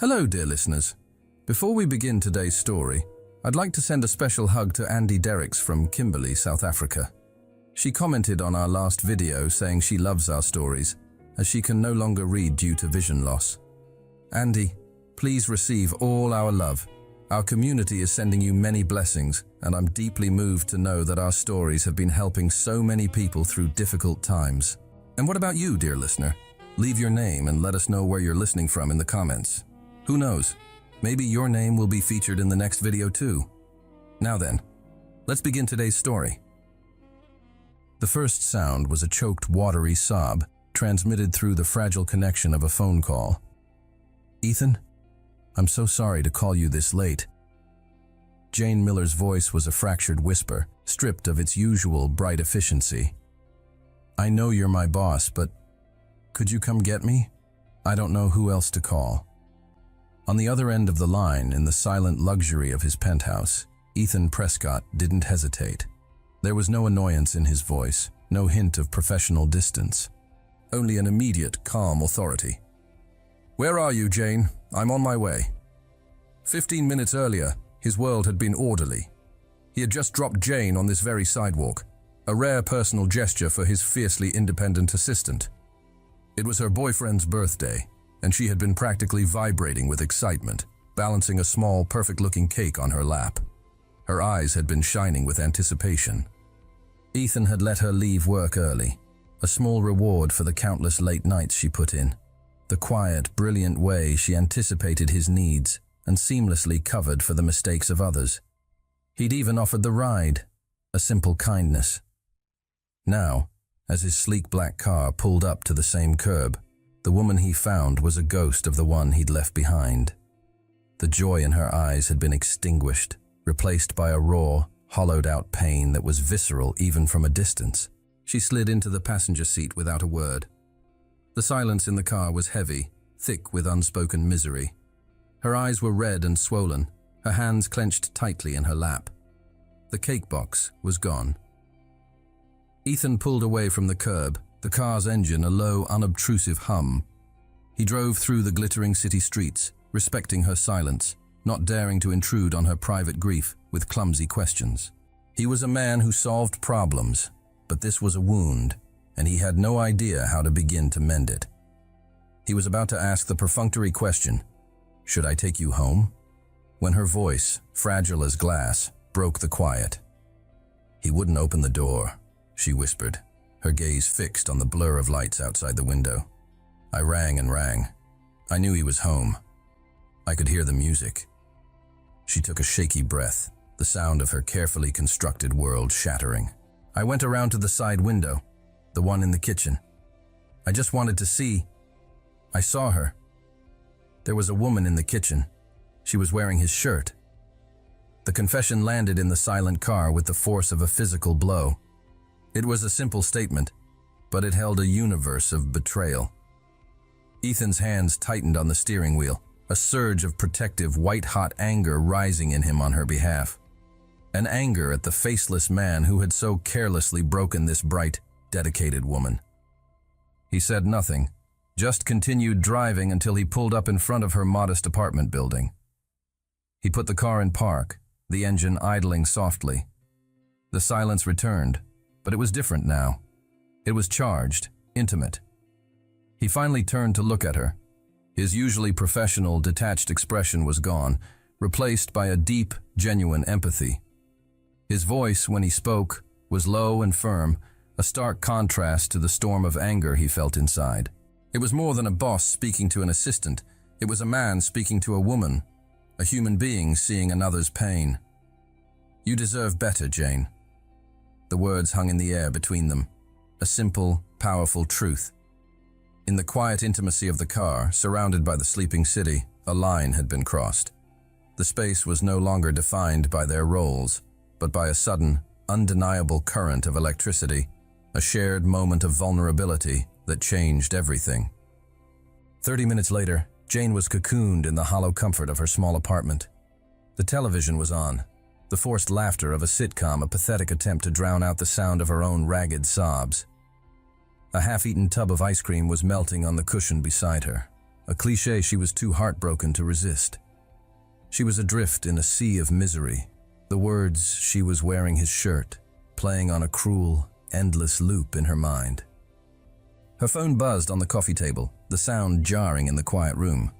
Hello, dear listeners. Before we begin today's story, I'd like to send a special hug to Andy Derricks from Kimberley, South Africa. She commented on our last video saying she loves our stories, as she can no longer read due to vision loss. Andy, please receive all our love. Our community is sending you many blessings, and I'm deeply moved to know that our stories have been helping so many people through difficult times. And what about you, dear listener? Leave your name and let us know where you're listening from in the comments. Who knows? Maybe your name will be featured in the next video too. Now then, let's begin today's story. The first sound was a choked, watery sob transmitted through the fragile connection of a phone call. Ethan, I'm so sorry to call you this late. Jane Miller's voice was a fractured whisper, stripped of its usual bright efficiency. I know you're my boss, but could you come get me? I don't know who else to call. On the other end of the line, in the silent luxury of his penthouse, Ethan Prescott didn't hesitate. There was no annoyance in his voice, no hint of professional distance, only an immediate, calm authority. Where are you, Jane? I'm on my way. 15 minutes earlier, his world had been orderly. He had just dropped Jane on this very sidewalk, a rare personal gesture for his fiercely independent assistant. It was her boyfriend's birthday, and she had been practically vibrating with excitement, balancing a small, perfect-looking cake on her lap. Her eyes had been shining with anticipation. Ethan had let her leave work early, a small reward for the countless late nights she put in, the quiet, brilliant way she anticipated his needs and seamlessly covered for the mistakes of others. He'd even offered the ride, a simple kindness. Now, as his sleek black car pulled up to the same curb, the woman he found was a ghost of the one he'd left behind. The joy in her eyes had been extinguished, replaced by a raw, hollowed-out pain that was visceral even from a distance. She slid into the passenger seat without a word. The silence in the car was heavy, thick with unspoken misery. Her eyes were red and swollen, her hands clenched tightly in her lap. The cake box was gone. Ethan pulled away from the curb, the car's engine a low, unobtrusive hum. He drove through the glittering city streets, respecting her silence, not daring to intrude on her private grief with clumsy questions. He was a man who solved problems, but this was a wound, and he had no idea how to begin to mend it. He was about to ask the perfunctory question, "Should I take you home?" when her voice, fragile as glass, broke the quiet. "He wouldn't open the door," she whispered, her gaze fixed on the blur of lights outside the window. I rang and rang. I knew he was home. I could hear the music. She took a shaky breath, the sound of her carefully constructed world shattering. I went around to the side window, the one in the kitchen. I just wanted to see. I saw her. There was a woman in the kitchen. She was wearing his shirt. The confession landed in the silent car with the force of a physical blow. It was a simple statement, but it held a universe of betrayal. Ethan's hands tightened on the steering wheel, a surge of protective, white-hot anger rising in him on her behalf. An anger at the faceless man who had so carelessly broken this bright, dedicated woman. He said nothing, just continued driving until he pulled up in front of her modest apartment building. He put the car in park, the engine idling softly. The silence returned, but it was different now. It was charged, intimate. He finally turned to look at her. His usually professional, detached expression was gone, replaced by a deep, genuine empathy. His voice, when he spoke, was low and firm, a stark contrast to the storm of anger he felt inside. It was more than a boss speaking to an assistant. It was a man speaking to a woman, a human being seeing another's pain. "You deserve better, Jane." The words hung in the air between them, a simple, powerful truth. In the quiet intimacy of the car, surrounded by the sleeping city, a line had been crossed. The space was no longer defined by their roles, but by a sudden, undeniable current of electricity, a shared moment of vulnerability that changed everything. 30 minutes later, Jane was cocooned in the hollow comfort of her small apartment. The television was on, the forced laughter of a sitcom, a pathetic attempt to drown out the sound of her own ragged sobs. A half-eaten tub of ice cream was melting on the cushion beside her. a cliché she was too heartbroken to resist. She was adrift in a sea of misery, the words "she was wearing his shirt" playing on a cruel, endless loop in her mind. Her phone buzzed on the coffee table, the sound jarring in the quiet room.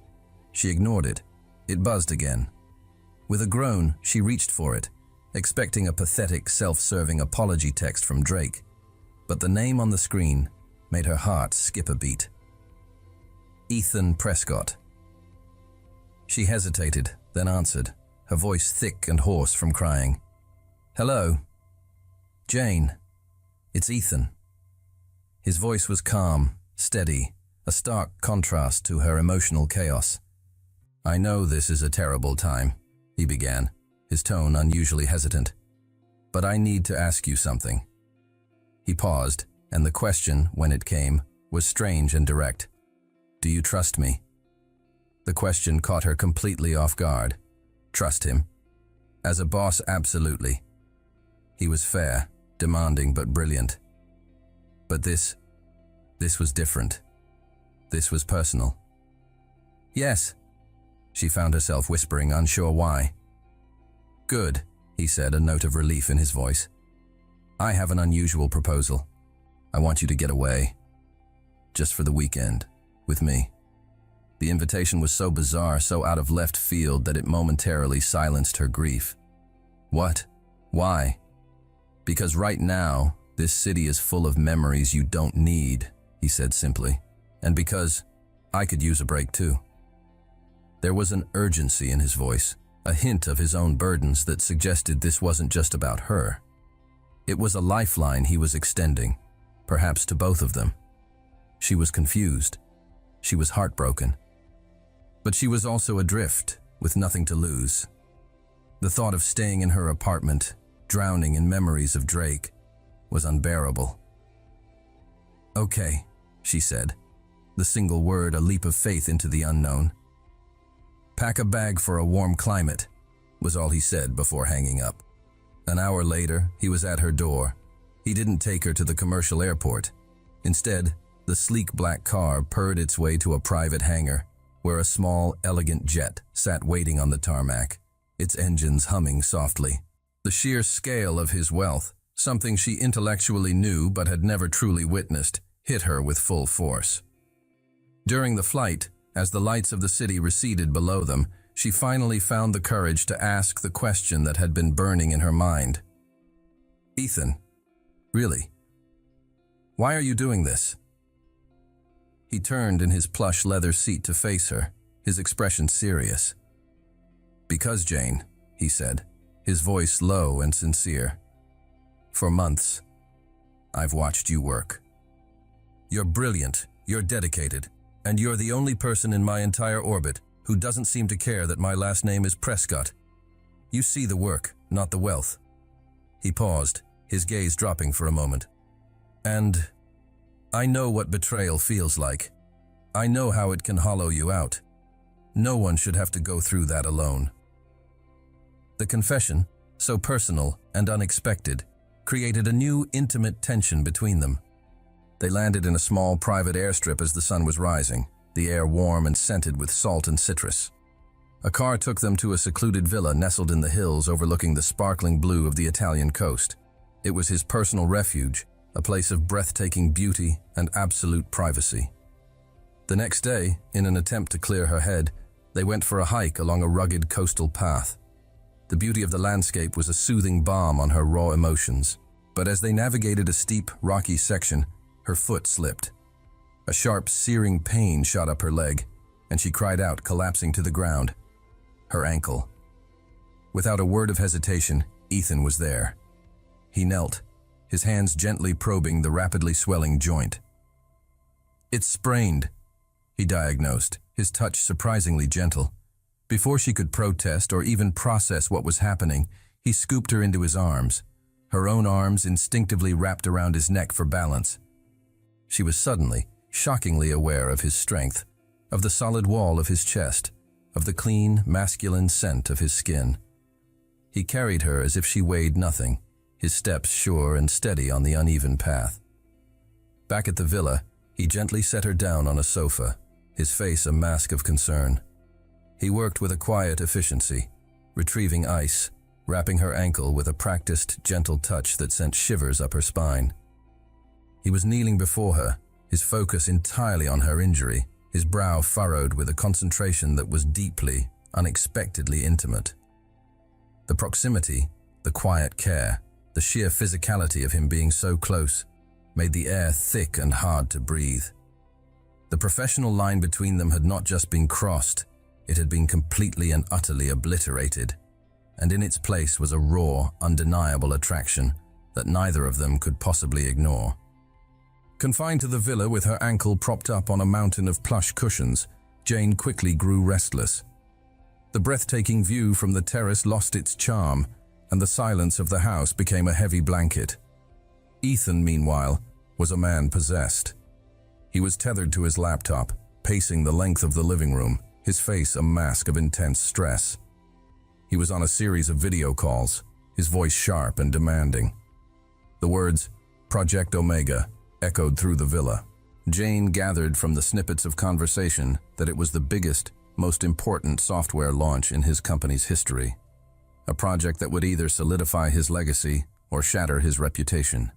She ignored it. It buzzed again. With a groan, she reached for it, expecting a pathetic, self-serving apology text from Drake. But the name on the screen made her heart skip a beat. Ethan Prescott. She hesitated, then answered, her voice thick and hoarse from crying. "Hello? Jane, it's Ethan." His voice was calm, steady, a stark contrast to her emotional chaos. "I know this is a terrible time," he began, his tone unusually hesitant. "But I need to ask you something." He paused, and the question, when it came, was strange and direct. "Do you trust me?" The question caught her completely off guard. Trust him? As a boss, absolutely. He was fair, demanding but brilliant. But this was different. This was personal. "Yes," she found herself whispering, unsure why. "Good," he said, a note of relief in his voice. "I have an unusual proposal. I want you to get away. Just for the weekend, with me." The invitation was so bizarre, so out of left field that it momentarily silenced her grief. "What? Why?" "Because right now, this city is full of memories you don't need," he said simply. "And because I could use a break too." There was an urgency in his voice, a hint of his own burdens that suggested this wasn't just about her. It was a lifeline he was extending, perhaps to both of them. She was confused. She was heartbroken. But she was also adrift, with nothing to lose. The thought of staying in her apartment, drowning in memories of Drake, was unbearable. "Okay," she said, the single word a leap of faith into the unknown. "Pack a bag for a warm climate," was all he said before hanging up. An hour later, he was at her door. He didn't take her to the commercial airport. Instead, the sleek black car purred its way to a private hangar, where a small, elegant jet sat waiting on the tarmac, its engines humming softly. The sheer scale of his wealth, something she intellectually knew but had never truly witnessed, hit her with full force. During the flight, as the lights of the city receded below them, she finally found the courage to ask the question that had been burning in her mind. "Ethan, really? Why are you doing this?" He turned in his plush leather seat to face her, his expression serious. "Because, Jane," he said, his voice low and sincere. "For months, I've watched you work. You're brilliant, you're dedicated, and you're the only person in my entire orbit who doesn't seem to care that my last name is Prescott. You see the work, not the wealth." He paused, his gaze dropping for a moment. "And I know what betrayal feels like. I know how it can hollow you out. No one should have to go through that alone." The confession, so personal and unexpected, created a new, intimate tension between them. They landed in a small private airstrip as the sun was rising, the air warm and scented with salt and citrus. A car took them to a secluded villa nestled in the hills overlooking the sparkling blue of the Italian coast. It was his personal refuge, a place of breathtaking beauty and absolute privacy. The next day, in an attempt to clear her head, they went for a hike along a rugged coastal path. The beauty of the landscape was a soothing balm on her raw emotions, but as they navigated a steep, rocky section, her foot slipped. A sharp, searing pain shot up her leg, and she cried out, collapsing to the ground. Her ankle. Without a word of hesitation, Ethan was there. He knelt, his hands gently probing the rapidly swelling joint. "It's sprained," he diagnosed, his touch surprisingly gentle. Before she could protest or even process what was happening, he scooped her into his arms, her own arms instinctively wrapped around his neck for balance. She was suddenly, shockingly aware of his strength, of the solid wall of his chest, of the clean, masculine scent of his skin. He carried her as if she weighed nothing, his steps sure and steady on the uneven path. Back at the villa, he gently set her down on a sofa, his face a mask of concern. He worked with a quiet efficiency, retrieving ice, wrapping her ankle with a practiced, gentle touch that sent shivers up her spine. He was kneeling before her, his focus entirely on her injury, his brow furrowed with a concentration that was deeply, unexpectedly intimate. The proximity, the quiet care, the sheer physicality of him being so close made the air thick and hard to breathe. The professional line between them had not just been crossed, it had been completely and utterly obliterated, and in its place was a raw, undeniable attraction that neither of them could possibly ignore. Confined to the villa with her ankle propped up on a mountain of plush cushions, Jane quickly grew restless. The breathtaking view from the terrace lost its charm, and the silence of the house became a heavy blanket. Ethan, meanwhile, was a man possessed. He was tethered to his laptop, pacing the length of the living room, his face a mask of intense stress. He was on a series of video calls, his voice sharp and demanding. The words, "Project Omega," echoed through the villa. Jane gathered from the snippets of conversation that it was the biggest, most important software launch in his company's history. A project that would either solidify his legacy or shatter his reputation.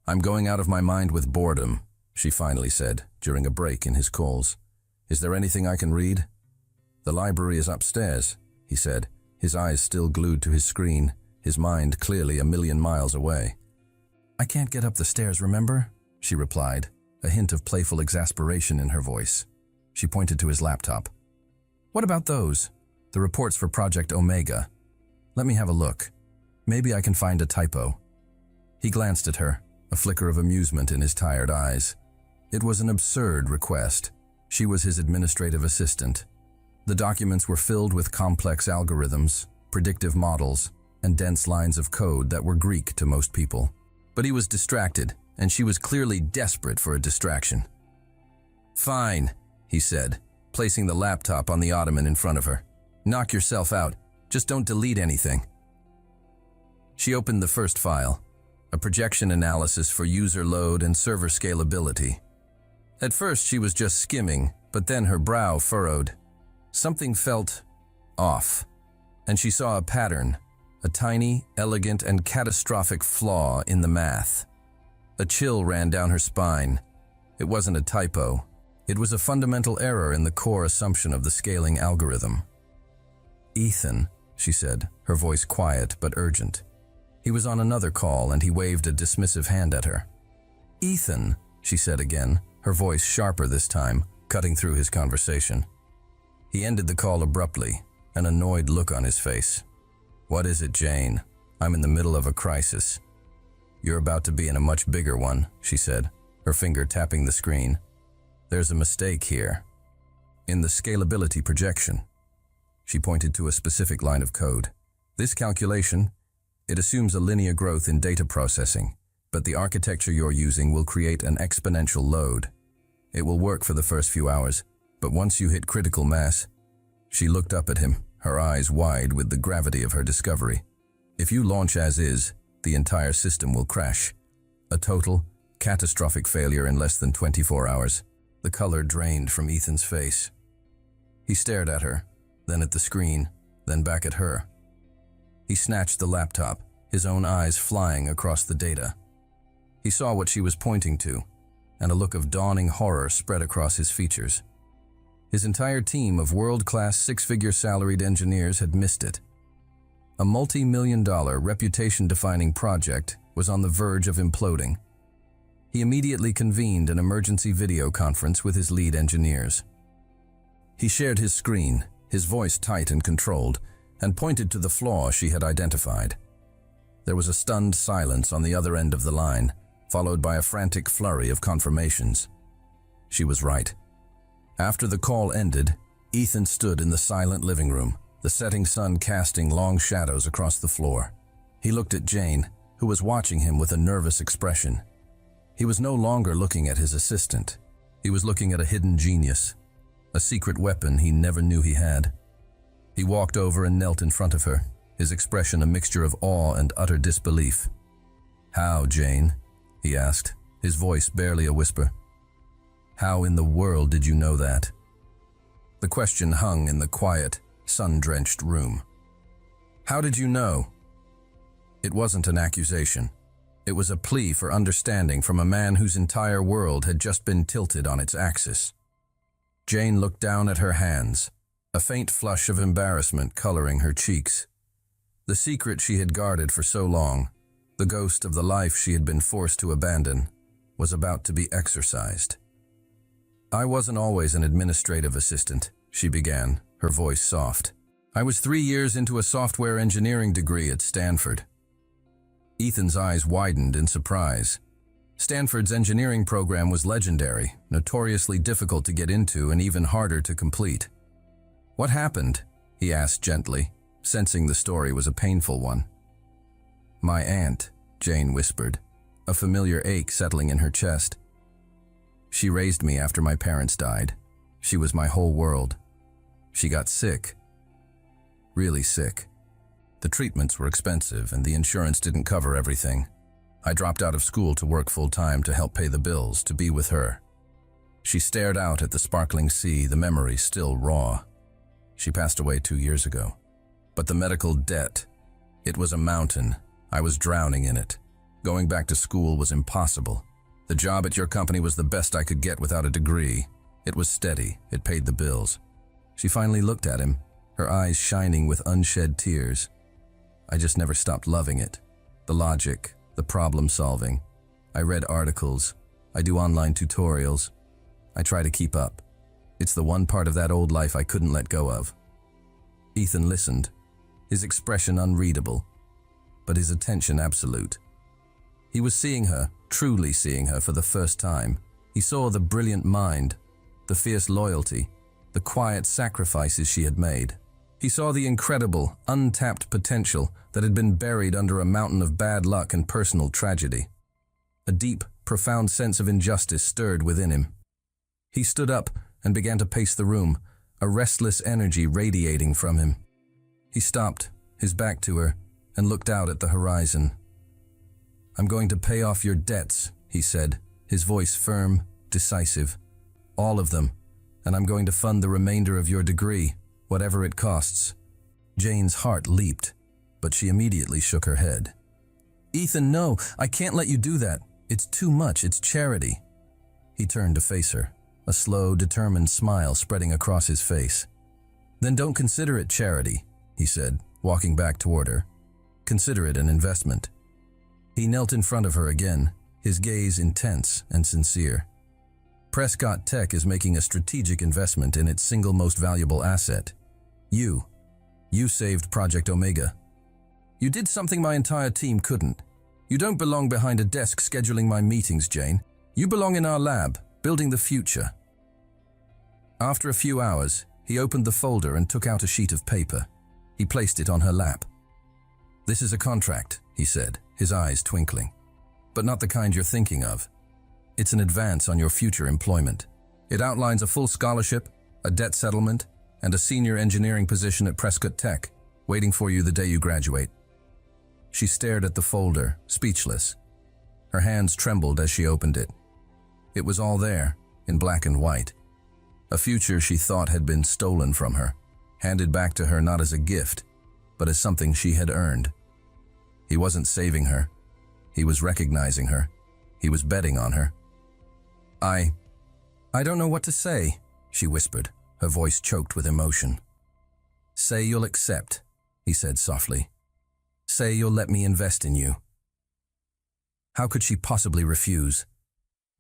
"I'm going out of my mind with boredom," she finally said, during a break in his calls. "Is there anything I can read?" "The library is upstairs," he said, his eyes still glued to his screen, his mind clearly a million miles away. "I can't get up the stairs, remember?" she replied, a hint of playful exasperation in her voice. She pointed to his laptop. "What about those? The reports for Project Omega. Let me have a look. Maybe I can find a typo." He glanced at her, a flicker of amusement in his tired eyes. It was an absurd request. She was his administrative assistant. The documents were filled with complex algorithms, predictive models, and dense lines of code that were Greek to most people. But he was distracted, and she was clearly desperate for a distraction. "Fine," he said, placing the laptop on the ottoman in front of her. "Knock yourself out. Just don't delete anything." She opened the first file, a projection analysis for user load and server scalability. At first she was just skimming, but then her brow furrowed. Something felt off, and she saw a pattern, a tiny, elegant, and catastrophic flaw in the math. A chill ran down her spine. It wasn't a typo. It was a fundamental error in the core assumption of the scaling algorithm. "Ethan," she said, her voice quiet but urgent. He was on another call, and he waved a dismissive hand at her. "Ethan," she said again, her voice sharper this time, cutting through his conversation. He ended the call abruptly, an annoyed look on his face. "What is it, Jane? I'm in the middle of a crisis." "You're about to be in a much bigger one," she said, her finger tapping the screen. "There's a mistake here. In the scalability projection." She pointed to a specific line of code. "This calculation, it assumes a linear growth in data processing, but the architecture you're using will create an exponential load. It will work for the first few hours, but once you hit critical mass..." She looked up at him, her eyes wide with the gravity of her discovery. "If you launch as is, the entire system will crash. A total, catastrophic failure in less than 24 hours. The color drained from Ethan's face. He stared at her, then at the screen, then back at her. He snatched the laptop, his own eyes flying across the data. He saw what she was pointing to, and a look of dawning horror spread across his features. His entire team of world-class six-figure salaried engineers had missed it. A multi-million-dollar, reputation-defining project was on the verge of imploding. He immediately convened an emergency video conference with his lead engineers. He shared his screen, his voice tight and controlled, and pointed to the flaw she had identified. There was a stunned silence on the other end of the line, followed by a frantic flurry of confirmations. She was right. After the call ended, Ethan stood in the silent living room, the setting sun casting long shadows across the floor. He looked at Jane, who was watching him with a nervous expression. He was no longer looking at his assistant. He was looking at a hidden genius, a secret weapon he never knew he had. He walked over and knelt in front of her, his expression a mixture of awe and utter disbelief. "How, Jane?" he asked, his voice barely a whisper. How in the world did you know that? The question hung in the quiet, sun-drenched room. How did you know? It wasn't an accusation. It was a plea for understanding from a man whose entire world had just been tilted on its axis. Jane looked down at her hands, a faint flush of embarrassment coloring her cheeks. The secret she had guarded for so long, the ghost of the life she had been forced to abandon, was about to be exorcised. I wasn't always an administrative assistant, she began, her voice soft. I was 3 years into a software engineering degree at Stanford. Ethan's eyes widened in surprise. Stanford's engineering program was legendary, notoriously difficult to get into and even harder to complete. What happened? He asked gently, sensing the story was a painful one. My aunt, Jane whispered, a familiar ache settling in her chest. She raised me after my parents died. She was my whole world. She got sick. Really sick. The treatments were expensive and the insurance didn't cover everything. I dropped out of school to work full-time to help pay the bills, to be with her. She stared out at the sparkling sea, the memory still raw. She passed away 2 years ago. But the medical debt, it was a mountain. I was drowning in it. Going back to school was impossible. The job at your company was the best I could get without a degree. It was steady. It paid the bills. She finally looked at him, her eyes shining with unshed tears. I just never stopped loving it. The logic, the problem solving. I read articles. I do online tutorials. I try to keep up. It's the one part of that old life I couldn't let go of. Ethan listened, his expression unreadable, but his attention absolute. He was seeing her, truly seeing her for the first time. He saw the brilliant mind, the fierce loyalty, the quiet sacrifices she had made. He saw the incredible, untapped potential that had been buried under a mountain of bad luck and personal tragedy. A deep, profound sense of injustice stirred within him. He stood up and began to pace the room, a restless energy radiating from him. He stopped, his back to her, and looked out at the horizon. I'm going to pay off your debts, he said, his voice firm, decisive. All of them, and I'm going to fund the remainder of your degree, whatever it costs. Jane's heart leaped, but she immediately shook her head. Ethan, no, I can't let you do that. It's too much, it's charity. He turned to face her, a slow, determined smile spreading across his face. Then don't consider it charity, he said, walking back toward her. Consider it an investment. He knelt in front of her again, his gaze intense and sincere. Prescott Tech is making a strategic investment in its single most valuable asset. You. You saved Project Omega. You did something my entire team couldn't. You don't belong behind a desk scheduling my meetings, Jane. You belong in our lab, building the future. After a few hours, he opened the folder and took out a sheet of paper. He placed it on her lap. This is a contract, he said, his eyes twinkling. But not the kind you're thinking of. It's an advance on your future employment. It outlines a full scholarship, a debt settlement, and a senior engineering position at Prescott Tech, waiting for you the day you graduate. She stared at the folder, speechless. Her hands trembled as she opened it. It was all there, in black and white. A future she thought had been stolen from her, handed back to her not as a gift, but as something she had earned. He wasn't saving her. He was recognizing her. He was betting on her. I don't know what to say, she whispered, her voice choked with emotion. Say you'll accept, he said softly. Say you'll let me invest in you. How could she possibly refuse?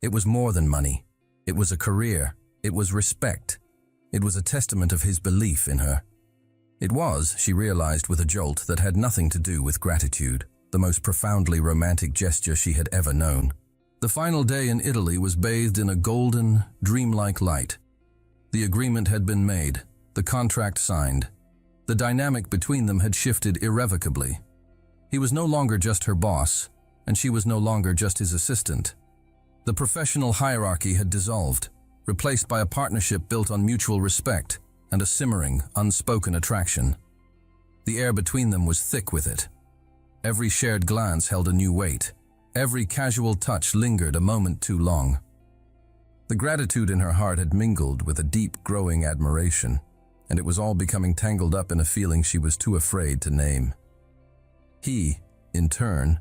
It was more than money. It was a career. It was respect. It was a testament of his belief in her. It was, she realized with a jolt, that had nothing to do with gratitude, the most profoundly romantic gesture she had ever known. The final day in Italy was bathed in a golden, dreamlike light. The agreement had been made, the contract signed. The dynamic between them had shifted irrevocably. He was no longer just her boss, and she was no longer just his assistant. The professional hierarchy had dissolved, replaced by a partnership built on mutual respect and a simmering, unspoken attraction. The air between them was thick with it. Every shared glance held a new weight. Every casual touch lingered a moment too long. The gratitude in her heart had mingled with a deep, growing admiration, and it was all becoming tangled up in a feeling she was too afraid to name. He, in turn,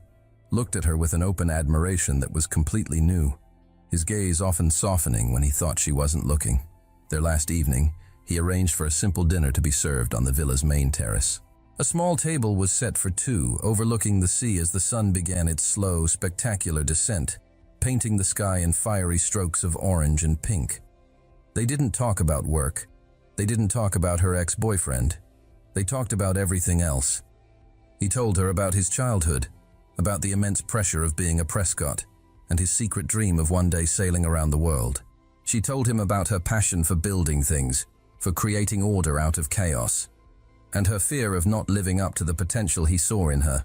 looked at her with an open admiration that was completely new, his gaze often softening when he thought she wasn't looking. Their last evening, he arranged for a simple dinner to be served on the villa's main terrace. A small table was set for two, overlooking the sea as the sun began its slow, spectacular descent, painting the sky in fiery strokes of orange and pink. They didn't talk about work. They didn't talk about her ex-boyfriend. They talked about everything else. He told her about his childhood, about the immense pressure of being a Prescott, and his secret dream of one day sailing around the world. She told him about her passion for building things, for creating order out of chaos, and her fear of not living up to the potential he saw in her.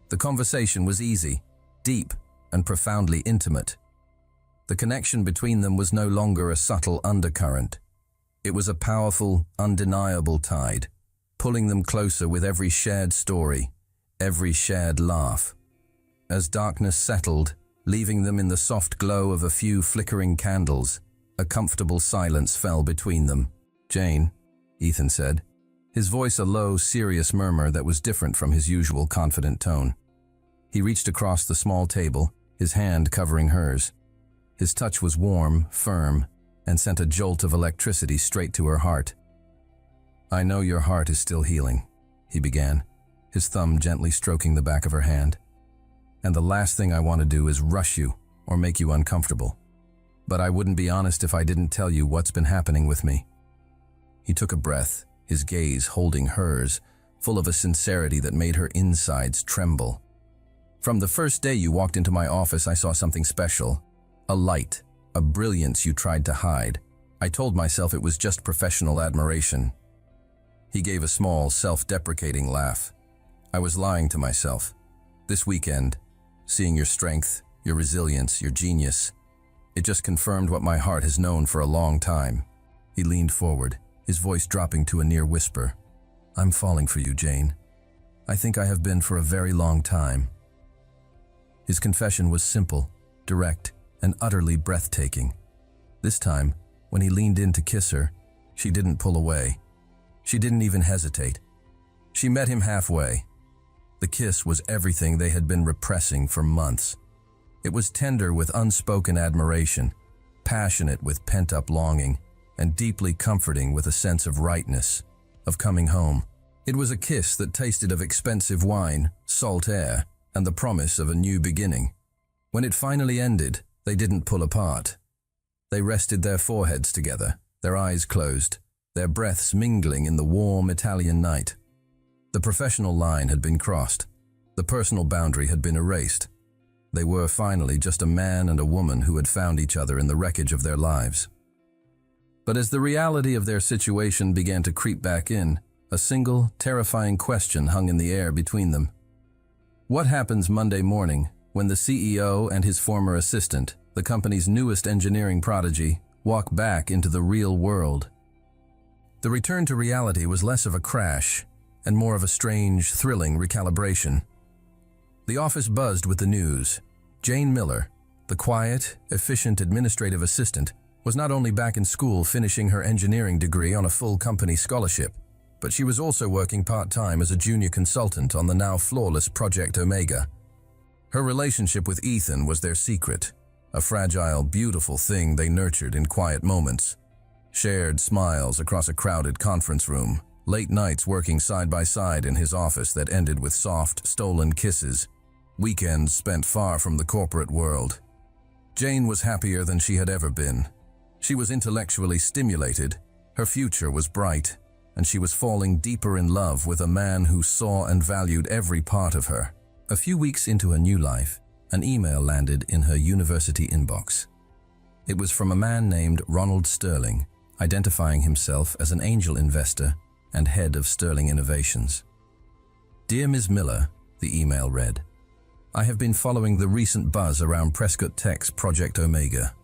The conversation was easy, deep, and profoundly intimate. The connection between them was no longer a subtle undercurrent. It was a powerful, undeniable tide, pulling them closer with every shared story, every shared laugh. As darkness settled, leaving them in the soft glow of a few flickering candles, a comfortable silence fell between them. "Jane," Ethan said, his voice a low, serious murmur that was different from his usual confident tone. He reached across the small table, his hand covering hers. His touch was warm, firm, and sent a jolt of electricity straight to her heart. "I know your heart is still healing," he began, his thumb gently stroking the back of her hand. "And the last thing I want to do is rush you or make you uncomfortable. But I wouldn't be honest if I didn't tell you what's been happening with me." He took a breath, his gaze holding hers, full of a sincerity that made her insides tremble. "From the first day you walked into my office, I saw something special. A light, a brilliance you tried to hide. I told myself it was just professional admiration." He gave a small, self-deprecating laugh. "I was lying to myself. This weekend, seeing your strength, your resilience, your genius, it just confirmed what my heart has known for a long time." He leaned forward, his voice dropping to a near whisper. "I'm falling for you, Jane. I think I have been for a very long time." His confession was simple, direct, and utterly breathtaking. This time, when he leaned in to kiss her, she didn't pull away. She didn't even hesitate. She met him halfway. The kiss was everything they had been repressing for months. It was tender with unspoken admiration, passionate with pent-up longing, and deeply comforting with a sense of rightness, of coming home. It was a kiss that tasted of expensive wine, salt air, and the promise of a new beginning. When it finally ended, they didn't pull apart. They rested their foreheads together, their eyes closed, their breaths mingling in the warm Italian night. The professional line had been crossed. The personal boundary had been erased. They were finally just a man and a woman who had found each other in the wreckage of their lives. But as the reality of their situation began to creep back in, a single, terrifying question hung in the air between them. What happens Monday morning when the CEO and his former assistant, the company's newest engineering prodigy, walk back into the real world? The return to reality was less of a crash and more of a strange, thrilling recalibration. The office buzzed with the news. Jane Miller, the quiet, efficient administrative assistant, was not only back in school finishing her engineering degree on a full company scholarship, but she was also working part-time as a junior consultant on the now flawless Project Omega. Her relationship with Ethan was their secret, a fragile, beautiful thing they nurtured in quiet moments. Shared smiles across a crowded conference room, late nights working side by side in his office that ended with soft, stolen kisses, weekends spent far from the corporate world. Jane was happier than she had ever been. She was intellectually stimulated, her future was bright, and she was falling deeper in love with a man who saw and valued every part of her. A few weeks into her new life, an email landed in her university inbox. It was from a man named Ronald Sterling, identifying himself as an angel investor and head of Sterling Innovations. "Dear Ms. Miller," the email read, "I have been following the recent buzz around Prescott Tech's Project Omega.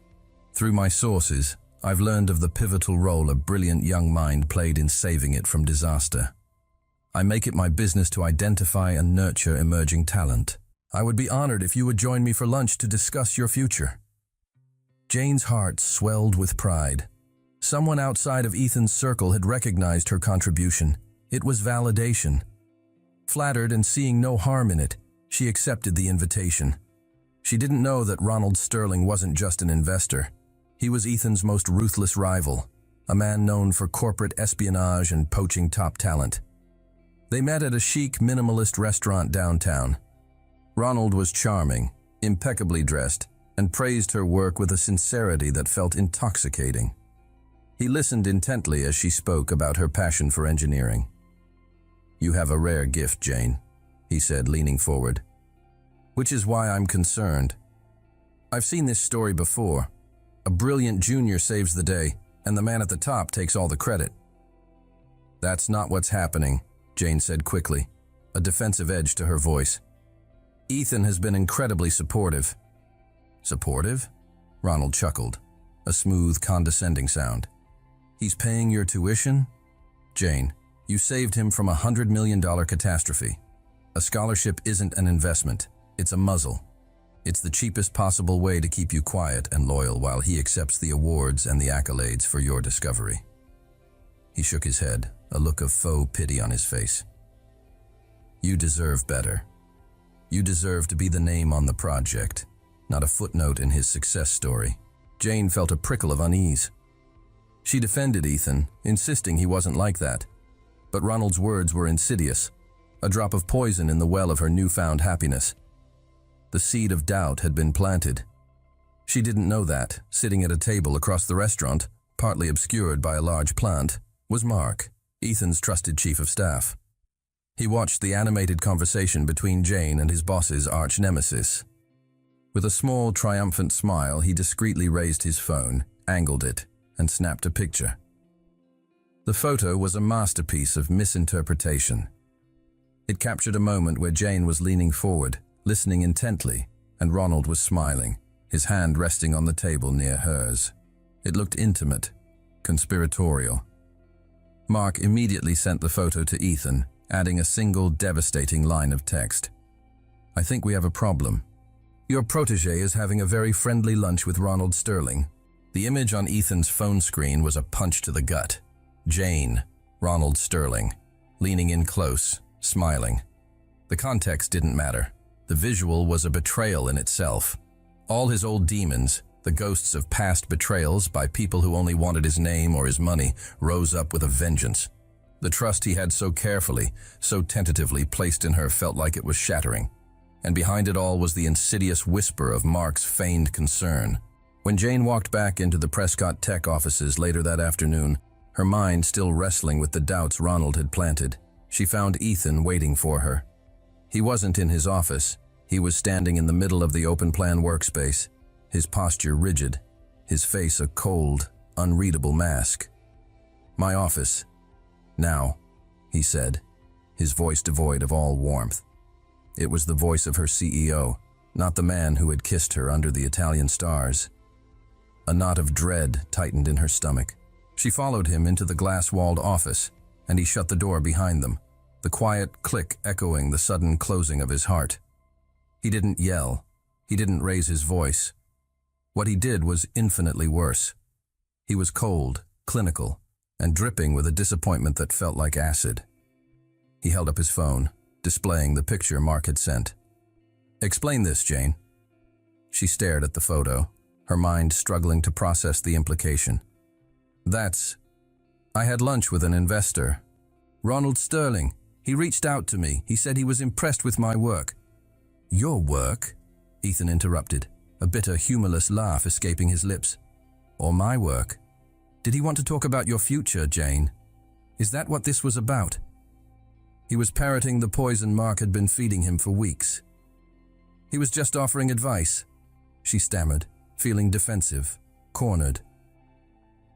Through my sources, I've learned of the pivotal role a brilliant young mind played in saving it from disaster. I make it my business to identify and nurture emerging talent. I would be honored if you would join me for lunch to discuss your future." Jane's heart swelled with pride. Someone outside of Ethan's circle had recognized her contribution. It was validation. Flattered and seeing no harm in it, she accepted the invitation. She didn't know that Ronald Sterling wasn't just an investor. He was Ethan's most ruthless rival, a man known for corporate espionage and poaching top talent. They met at a chic, minimalist restaurant downtown. Ronald was charming, impeccably dressed, and praised her work with a sincerity that felt intoxicating. He listened intently as she spoke about her passion for engineering. "You have a rare gift, Jane," he said, leaning forward. "Which is why I'm concerned. I've seen this story before. A brilliant junior saves the day, and the man at the top takes all the credit." "That's not what's happening," Jane said quickly, a defensive edge to her voice. "Ethan has been incredibly supportive." "Supportive?" Ronald chuckled, a smooth, condescending sound. "He's paying your tuition?" "Jane, you saved him from a $100 million catastrophe. A scholarship isn't an investment, it's a muzzle. It's the cheapest possible way to keep you quiet and loyal while he accepts the awards and the accolades for your discovery." He shook his head, a look of faux pity on his face. "You deserve better. You deserve to be the name on the project, not a footnote in his success story." Jane felt a prickle of unease. She defended Ethan, insisting he wasn't like that. But Ronald's words were insidious, a drop of poison in the well of her newfound happiness. The seed of doubt had been planted. She didn't know that, sitting at a table across the restaurant, partly obscured by a large plant, was Mark, Ethan's trusted chief of staff. He watched the animated conversation between Jane and his boss's arch-nemesis. With a small, triumphant smile, he discreetly raised his phone, angled it, and snapped a picture. The photo was a masterpiece of misinterpretation. It captured a moment where Jane was leaning forward, listening intently, and Ronald was smiling, his hand resting on the table near hers. It looked intimate, conspiratorial. Mark immediately sent the photo to Ethan, adding a single devastating line of text. "I think we have a problem. Your protege is having a very friendly lunch with Ronald Sterling." The image on Ethan's phone screen was a punch to the gut. Jane, Ronald Sterling, leaning in close, smiling. The context didn't matter. The visual was a betrayal in itself. All his old demons, the ghosts of past betrayals by people who only wanted his name or his money, rose up with a vengeance. The trust he had so carefully, so tentatively placed in her felt like it was shattering. And behind it all was the insidious whisper of Mark's feigned concern. When Jane walked back into the Prescott tech offices later that afternoon, her mind still wrestling with the doubts Ronald had planted, she found Ethan waiting for her. He wasn't in his office. He was standing in the middle of the open-plan workspace, his posture rigid, his face a cold, unreadable mask. "My office. Now," he said, his voice devoid of all warmth. It was the voice of her CEO, not the man who had kissed her under the Italian stars. A knot of dread tightened in her stomach. She followed him into the glass-walled office, and he shut the door behind them, the quiet click echoing the sudden closing of his heart. He didn't yell. He didn't raise his voice. What he did was infinitely worse. He was cold, clinical, and dripping with a disappointment that felt like acid. He held up his phone, displaying the picture Mark had sent. "Explain this, Jane." She stared at the photo, her mind struggling to process the implication. I had lunch with an investor. Ronald Sterling. He reached out to me. He said he was impressed with my work." "Your work?" Ethan interrupted, a bitter, humorless laugh escaping his lips. "Or my work? Did he want to talk about your future, Jane? Is that what this was about?" He was parroting the poison Mark had been feeding him for weeks. "He was just offering advice," she stammered, feeling defensive, cornered.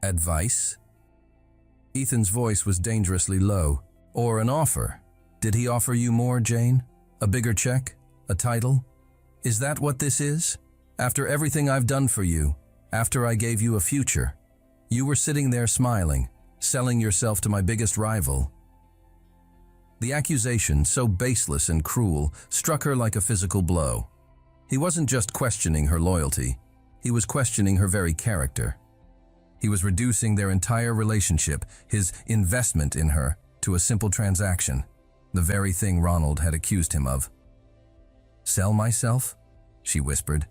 "Advice?" Ethan's voice was dangerously low. "Or an offer? Did he offer you more, Jane? A bigger check? A title? Is that what this is? After everything I've done for you, after I gave you a future, you were sitting there smiling, selling yourself to my biggest rival." The accusation, so baseless and cruel, struck her like a physical blow. He wasn't just questioning her loyalty. He was questioning her very character. He was reducing their entire relationship, his investment in her, to a simple transaction, the very thing Ronald had accused him of. "Sell myself?" she whispered,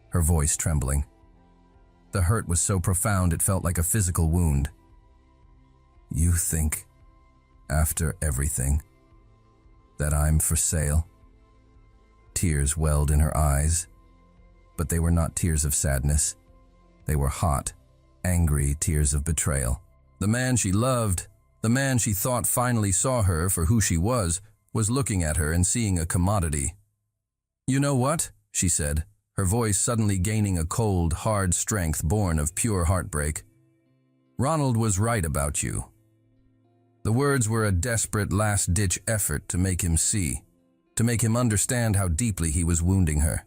her voice trembling. The hurt was so profound it felt like a physical wound. "You think, after everything, that I'm for sale?" Tears welled in her eyes, but they were not tears of sadness. They were hot, angry tears of betrayal. The man she loved, the man she thought finally saw her for who she was looking at her and seeing a commodity. "You know what?" she said, her voice suddenly gaining a cold, hard strength born of pure heartbreak. "Ronald was right about you." The words were a desperate last-ditch effort to make him see, to make him understand how deeply he was wounding her.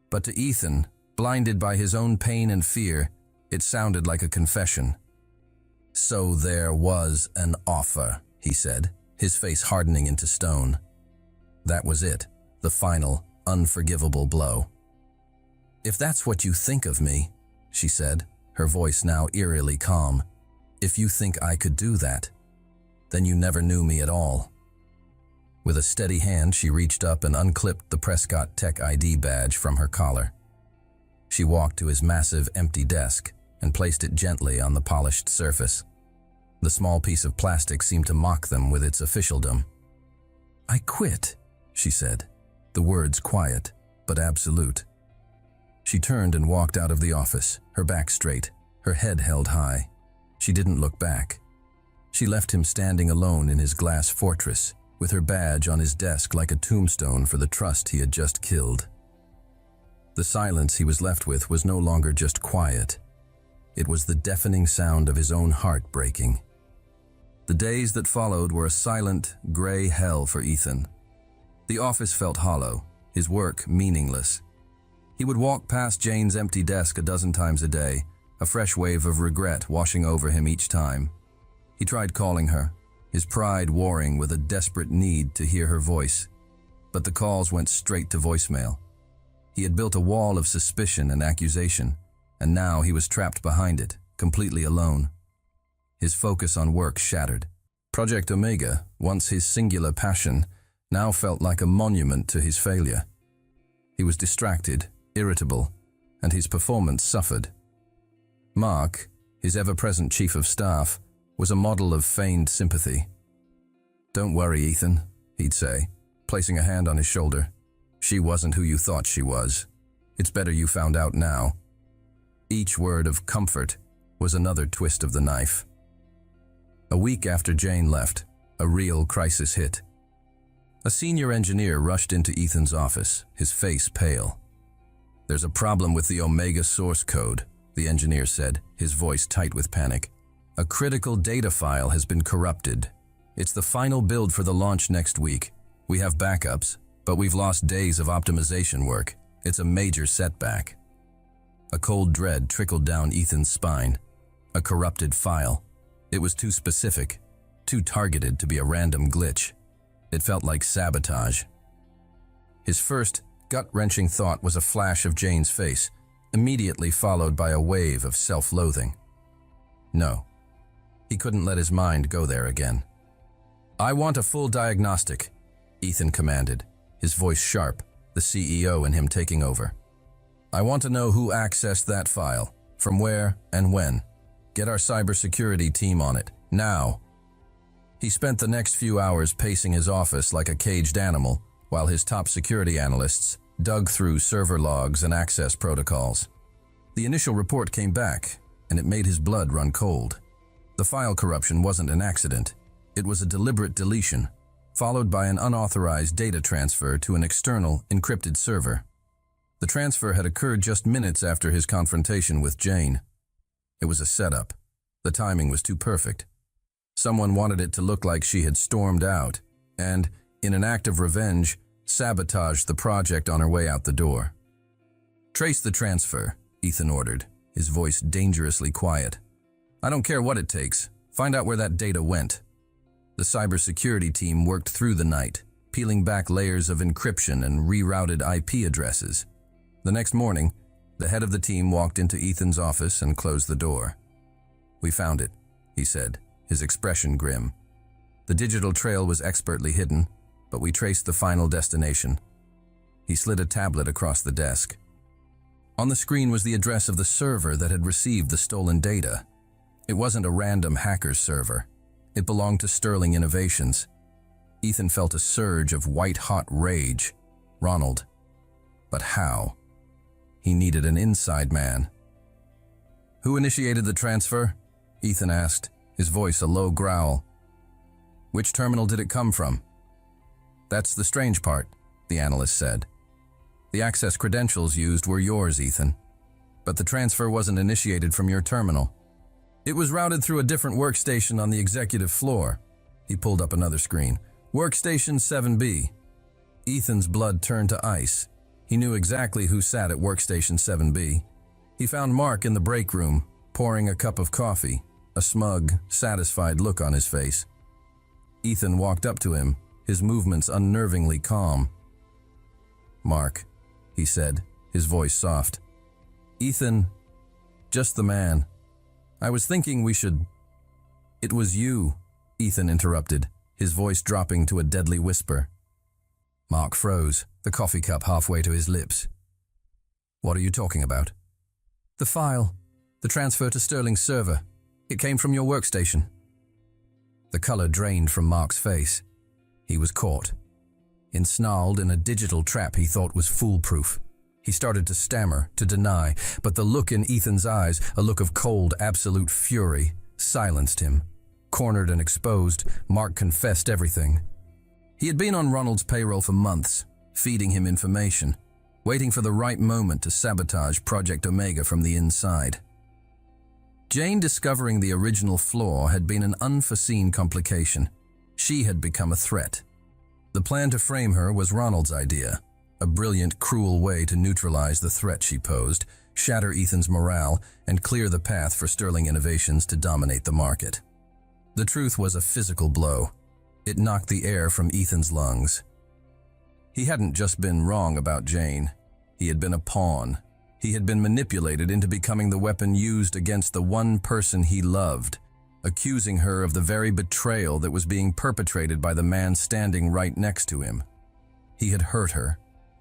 But to Ethan, blinded by his own pain and fear, it sounded like a confession. "So there was an offer," he said, his face hardening into stone. That was it, the final, unforgivable blow. "If that's what you think of me," she said, her voice now eerily calm, "if you think I could do that, then you never knew me at all." With a steady hand, she reached up and unclipped the Prescott Tech ID badge from her collar. She walked to his massive, empty desk and placed it gently on the polished surface. The small piece of plastic seemed to mock them with its officialdom. "I quit," she said, the words quiet but absolute. She turned and walked out of the office, her back straight, her head held high. She didn't look back. She left him standing alone in his glass fortress, with her badge on his desk like a tombstone for the trust he had just killed. The silence he was left with was no longer just quiet. It was the deafening sound of his own heart breaking. The days that followed were a silent, gray hell for Ethan. The office felt hollow, his work meaningless. He would walk past Jane's empty desk a dozen times a day, a fresh wave of regret washing over him each time. He tried calling her, his pride warring with a desperate need to hear her voice. But the calls went straight to voicemail. He had built a wall of suspicion and accusation, and now he was trapped behind it, completely alone. His focus on work shattered. Project Omega, once his singular passion, now felt like a monument to his failure. He was distracted, irritable, and his performance suffered. Mark, his ever-present chief of staff, was a model of feigned sympathy. "Don't worry, Ethan," he'd say, placing a hand on his shoulder. "She wasn't who you thought she was. It's better you found out now." Each word of comfort was another twist of the knife. A week after Jane left, a real crisis hit. A senior engineer rushed into Ethan's office, his face pale. "There's a problem with the Omega source code," the engineer said, his voice tight with panic. "A critical data file has been corrupted. It's the final build for the launch next week. We have backups, but we've lost days of optimization work. It's a major setback." A cold dread trickled down Ethan's spine. A corrupted file. It was too specific, too targeted to be a random glitch. It felt like sabotage. His first, gut-wrenching thought was a flash of Jane's face, immediately followed by a wave of self-loathing. No. He couldn't let his mind go there again. "I want a full diagnostic," Ethan commanded, his voice sharp, the CEO in him taking over. "I want to know who accessed that file, from where and when. Get our cybersecurity team on it, now." He spent the next few hours pacing his office like a caged animal, while his top security analysts dug through server logs and access protocols. The initial report came back, and it made his blood run cold. The file corruption wasn't an accident. It was a deliberate deletion, followed by an unauthorized data transfer to an external, encrypted server. The transfer had occurred just minutes after his confrontation with Jane. It was a setup. The timing was too perfect. Someone wanted it to look like she had stormed out, and, in an act of revenge, sabotaged the project on her way out the door. "Trace the transfer," Ethan ordered, his voice dangerously quiet. "I don't care what it takes. Find out where that data went." The cybersecurity team worked through the night, peeling back layers of encryption and rerouted IP addresses. The next morning, The head of the team walked into Ethan's office and closed the door. "We found it," he said, his expression grim. The digital trail was expertly hidden, but we traced the final destination. He slid a tablet across the desk. On the screen was the address of the server that had received the stolen data. It wasn't a random hacker's server. It belonged to Sterling Innovations. Ethan felt a surge of white-hot rage. Ronald. But how? He needed an inside man. "Who initiated the transfer?" Ethan asked, his voice a low growl. "Which terminal did it come from?" "That's the strange part," the analyst said. "The access credentials used were yours, Ethan. But the transfer wasn't initiated from your terminal. It was routed through a different workstation on the executive floor." He pulled up another screen. "Workstation 7B. Ethan's blood turned to ice. He knew exactly who sat at Workstation 7B. He found Mark in the break room, pouring a cup of coffee, a smug, satisfied look on his face. Ethan walked up to him, his movements unnervingly calm. "Mark," he said, his voice soft. "Ethan, just the man. I was thinking we should—" "It was you," Ethan interrupted, his voice dropping to a deadly whisper. Mark froze, the coffee cup halfway to his lips. "What are you talking about?" "The file. The transfer to Sterling's server. It came from your workstation." The color drained from Mark's face. He was caught. Ensnarled in a digital trap he thought was foolproof. He started to stammer, to deny, but the look in Ethan's eyes, a look of cold, absolute fury, silenced him. Cornered and exposed, Mark confessed everything. He had been on Ronald's payroll for months, feeding him information, waiting for the right moment to sabotage Project Omega from the inside. Jane discovering the original flaw had been an unforeseen complication. She had become a threat. The plan to frame her was Ronald's idea, a brilliant, cruel way to neutralize the threat she posed, shatter Ethan's morale, and clear the path for Sterling Innovations to dominate the market. The truth was a physical blow. It knocked the air from Ethan's lungs. He hadn't just been wrong about Jane. He had been a pawn. He had been manipulated into becoming the weapon used against the one person he loved, accusing her of the very betrayal that was being perpetrated by the man standing right next to him. He had hurt her.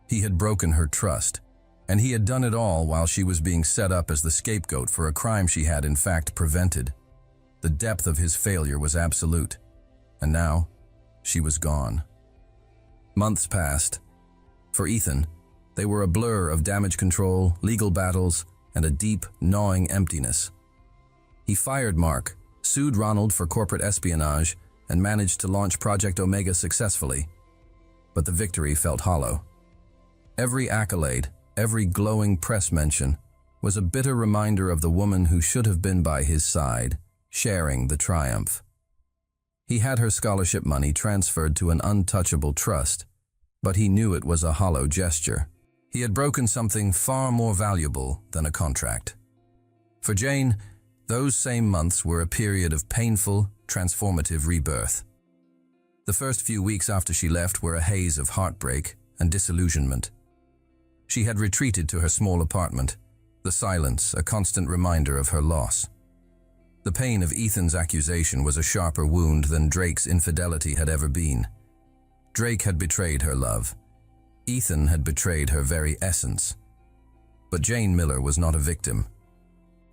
He had broken her trust. And he had done it all while she was being set up as the scapegoat for a crime she had in fact prevented. The depth of his failure was absolute. And now, she was gone. Months passed. For Ethan, they were a blur of damage control, legal battles, and a deep, gnawing emptiness. He fired Mark, sued Ronald for corporate espionage, and managed to launch Project Omega successfully. But the victory felt hollow. Every accolade, every glowing press mention, was a bitter reminder of the woman who should have been by his side, sharing the triumph. He had her scholarship money transferred to an untouchable trust, but he knew it was a hollow gesture. He had broken something far more valuable than a contract. For Jane, those same months were a period of painful, transformative rebirth. The first few weeks after she left were a haze of heartbreak and disillusionment. She had retreated to her small apartment, the silence a constant reminder of her loss. The pain of Ethan's accusation was a sharper wound than Drake's infidelity had ever been. Drake had betrayed her love. Ethan had betrayed her very essence. But Jane Miller was not a victim.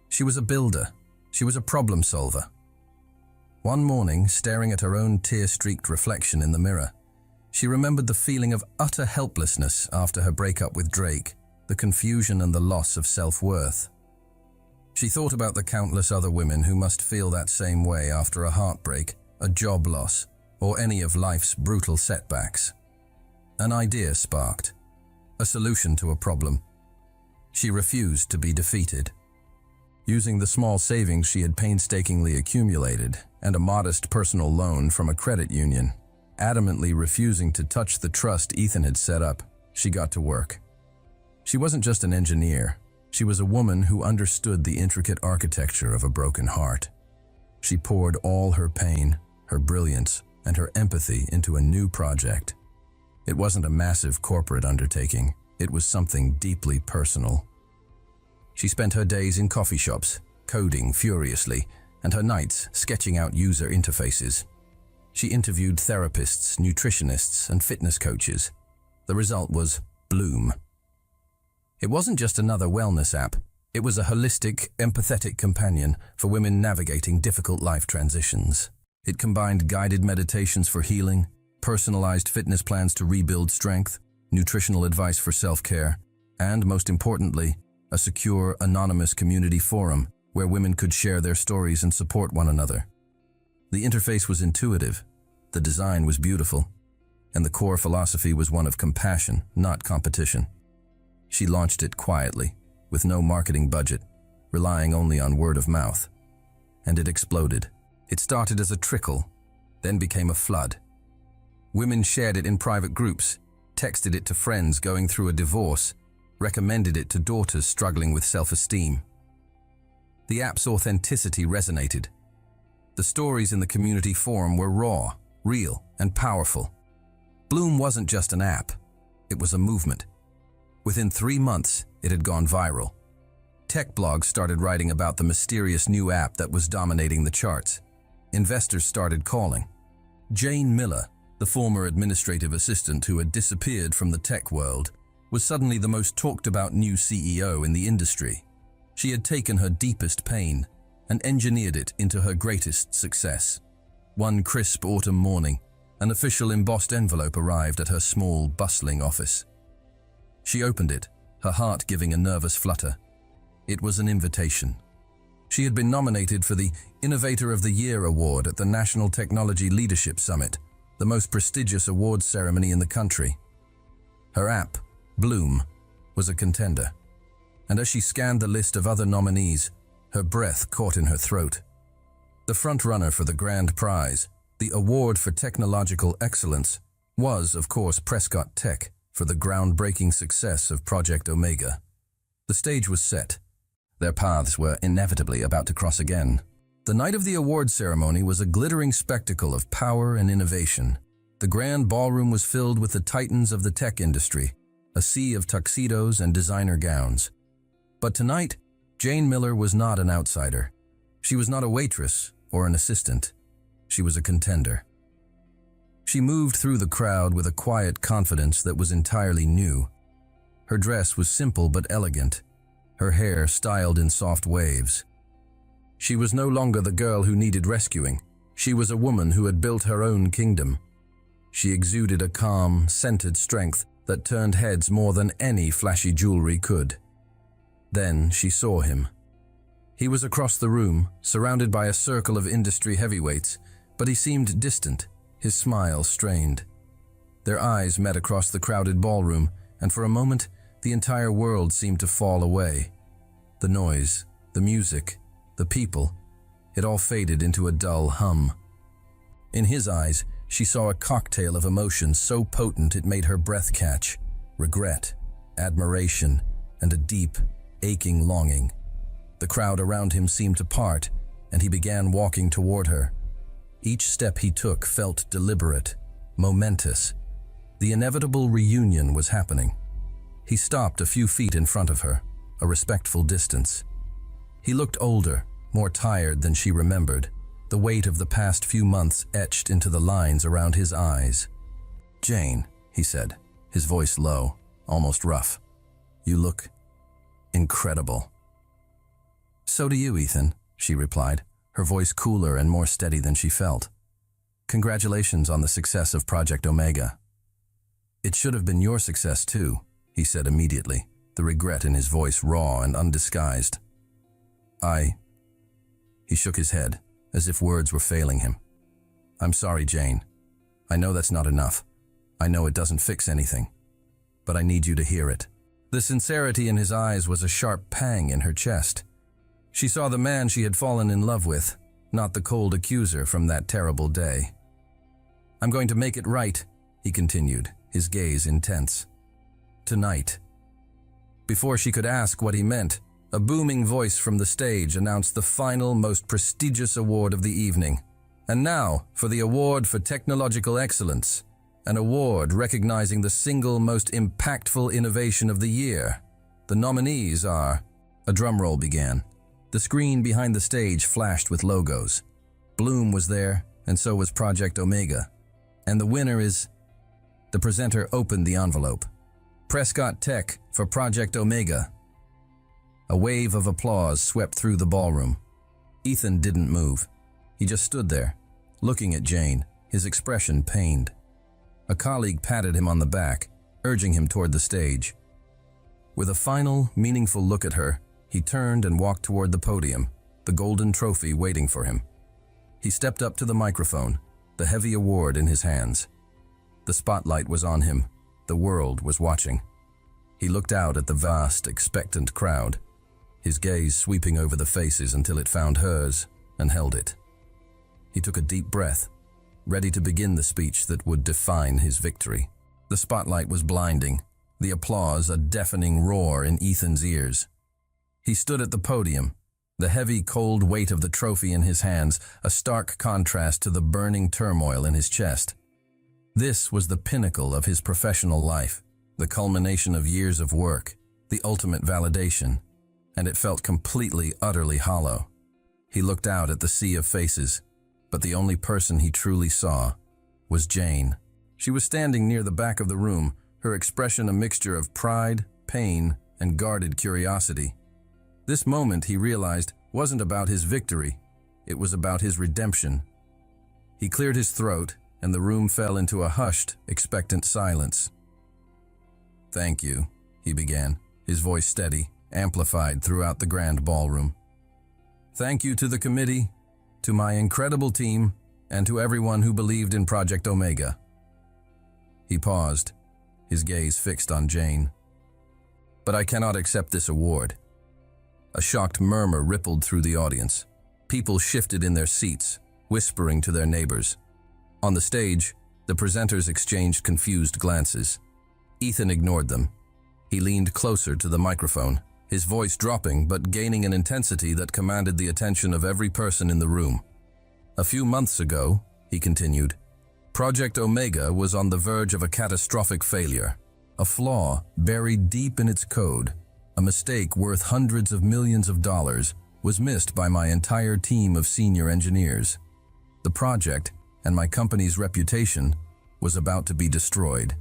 She was a builder. She was a problem solver. One morning, staring at her own tear-streaked reflection in the mirror, she remembered the feeling of utter helplessness after her breakup with Drake, the confusion and the loss of self-worth. She thought about the countless other women who must feel that same way after a heartbreak, a job loss, or any of life's brutal setbacks. An idea sparked, a solution to a problem. She refused to be defeated. Using the small savings she had painstakingly accumulated and a modest personal loan from a credit union, adamantly refusing to touch the trust Ethan had set up, she got to work. She wasn't just an engineer. She was a woman who understood the intricate architecture of a broken heart. She poured all her pain, her brilliance, and her empathy into a new project. It wasn't a massive corporate undertaking. It was something deeply personal. She spent her days in coffee shops, coding furiously, and her nights sketching out user interfaces. She interviewed therapists, nutritionists, and fitness coaches. The result was Bloom. It wasn't just another wellness app. It was a holistic, empathetic companion for women navigating difficult life transitions. It combined guided meditations for healing, personalized fitness plans to rebuild strength, nutritional advice for self-care, and, most importantly, a secure, anonymous community forum where women could share their stories and support one another. The interface was intuitive, the design was beautiful, and the core philosophy was one of compassion, not competition. She launched it quietly, with no marketing budget, relying only on word of mouth. And it exploded. It started as a trickle, then became a flood. Women shared it in private groups, texted it to friends going through a divorce, recommended it to daughters struggling with self-esteem. The app's authenticity resonated. The stories in the community forum were raw, real, and powerful. Bloom wasn't just an app, it was a movement. Within 3 months, it had gone viral. Tech blogs started writing about the mysterious new app that was dominating the charts. Investors started calling. Jane Miller, the former administrative assistant who had disappeared from the tech world, was suddenly the most talked-about new CEO in the industry. She had taken her deepest pain and engineered it into her greatest success. One crisp autumn morning, an official embossed envelope arrived at her small, bustling office. She opened it, her heart giving a nervous flutter. It was an invitation. She had been nominated for the Innovator of the Year award at the National Technology Leadership Summit, the most prestigious awards ceremony in the country. Her app, Bloom, was a contender, and as she scanned the list of other nominees, her breath caught in her throat. The front-runner for the grand prize, the Award for Technological Excellence, was, of course, Prescott Tech for the groundbreaking success of Project Omega. The stage was set. Their paths were inevitably about to cross again. The night of the award ceremony was a glittering spectacle of power and innovation. The grand ballroom was filled with the titans of the tech industry, a sea of tuxedos and designer gowns. But tonight, Jane Miller was not an outsider. She was not a waitress or an assistant. She was a contender. She moved through the crowd with a quiet confidence that was entirely new. Her dress was simple but elegant, her hair styled in soft waves. She was no longer the girl who needed rescuing. She was a woman who had built her own kingdom. She exuded a calm, centered strength that turned heads more than any flashy jewelry could. Then she saw him. He was across the room, surrounded by a circle of industry heavyweights, but he seemed distant, his smile strained. Their eyes met across the crowded ballroom, and for a moment, the entire world seemed to fall away. The noise, the music, the people, it all faded into a dull hum. In his eyes, she saw a cocktail of emotions so potent it made her breath catch: regret, admiration, and a deep, aching longing. The crowd around him seemed to part, and he began walking toward her. Each step he took felt deliberate, momentous. The inevitable reunion was happening. He stopped a few feet in front of her, a respectful distance. He looked older, more tired than she remembered, the weight of the past few months etched into the lines around his eyes. "Jane," he said, his voice low, almost rough. "You look incredible." "So do you, Ethan," she replied, her voice cooler and more steady than she felt. "Congratulations on the success of Project Omega." "It should have been your success too," he said immediately, the regret in his voice raw and undisguised. He shook his head, as if words were failing him. "I'm sorry, Jane. I know that's not enough. I know it doesn't fix anything. But I need you to hear it." The sincerity in his eyes was a sharp pang in her chest. She saw the man she had fallen in love with, not the cold accuser from that terrible day. "I'm going to make it right," he continued, his gaze intense. "Tonight." Before she could ask what he meant, a booming voice from the stage announced the final, most prestigious award of the evening. "And now, for the Award for Technological Excellence, an award recognizing the single most impactful innovation of the year. The nominees are A drum roll began. The screen behind the stage flashed with logos. Bloom was there, and so was Project Omega. And the winner is... The presenter opened the envelope. Prescott Tech for Project Omega. A wave of applause swept through the ballroom. Ethan didn't move. He just stood there, looking at Jane, his expression pained. A colleague patted him on the back, urging him toward the stage. With a final, meaningful look at her, he turned and walked toward the podium, the golden trophy waiting for him. He stepped up to the microphone, the heavy award in his hands. The spotlight was on him. The world was watching. He looked out at the vast, expectant crowd, his gaze sweeping over the faces until it found hers and held it. He took a deep breath, ready to begin the speech that would define his victory. The spotlight was blinding, the applause a deafening roar in Ethan's ears. He stood at the podium, the heavy, cold weight of the trophy in his hands, a stark contrast to the burning turmoil in his chest. This was the pinnacle of his professional life, the culmination of years of work, the ultimate validation, and it felt completely, utterly hollow. He looked out at the sea of faces, but the only person he truly saw was Jane. She was standing near the back of the room, her expression a mixture of pride, pain, and guarded curiosity. This moment, he realized, wasn't about his victory. It was about his redemption. He cleared his throat, and the room fell into a hushed, expectant silence. "Thank you," he began, his voice steady, amplified throughout the grand ballroom. "Thank you to the committee, to my incredible team, and to everyone who believed in Project Omega." He paused, his gaze fixed on Jane. "But I cannot accept this award." A shocked murmur rippled through the audience. People shifted in their seats, whispering to their neighbors. On the stage, the presenters exchanged confused glances. Ethan ignored them. He leaned closer to the microphone, his voice dropping but gaining an intensity that commanded the attention of every person in the room. "A few months ago," he continued, "Project Omega was on the verge of a catastrophic failure. A flaw buried deep in its code, a mistake worth hundreds of millions of dollars, was missed by my entire team of senior engineers. The project, and my company's reputation, was about to be destroyed."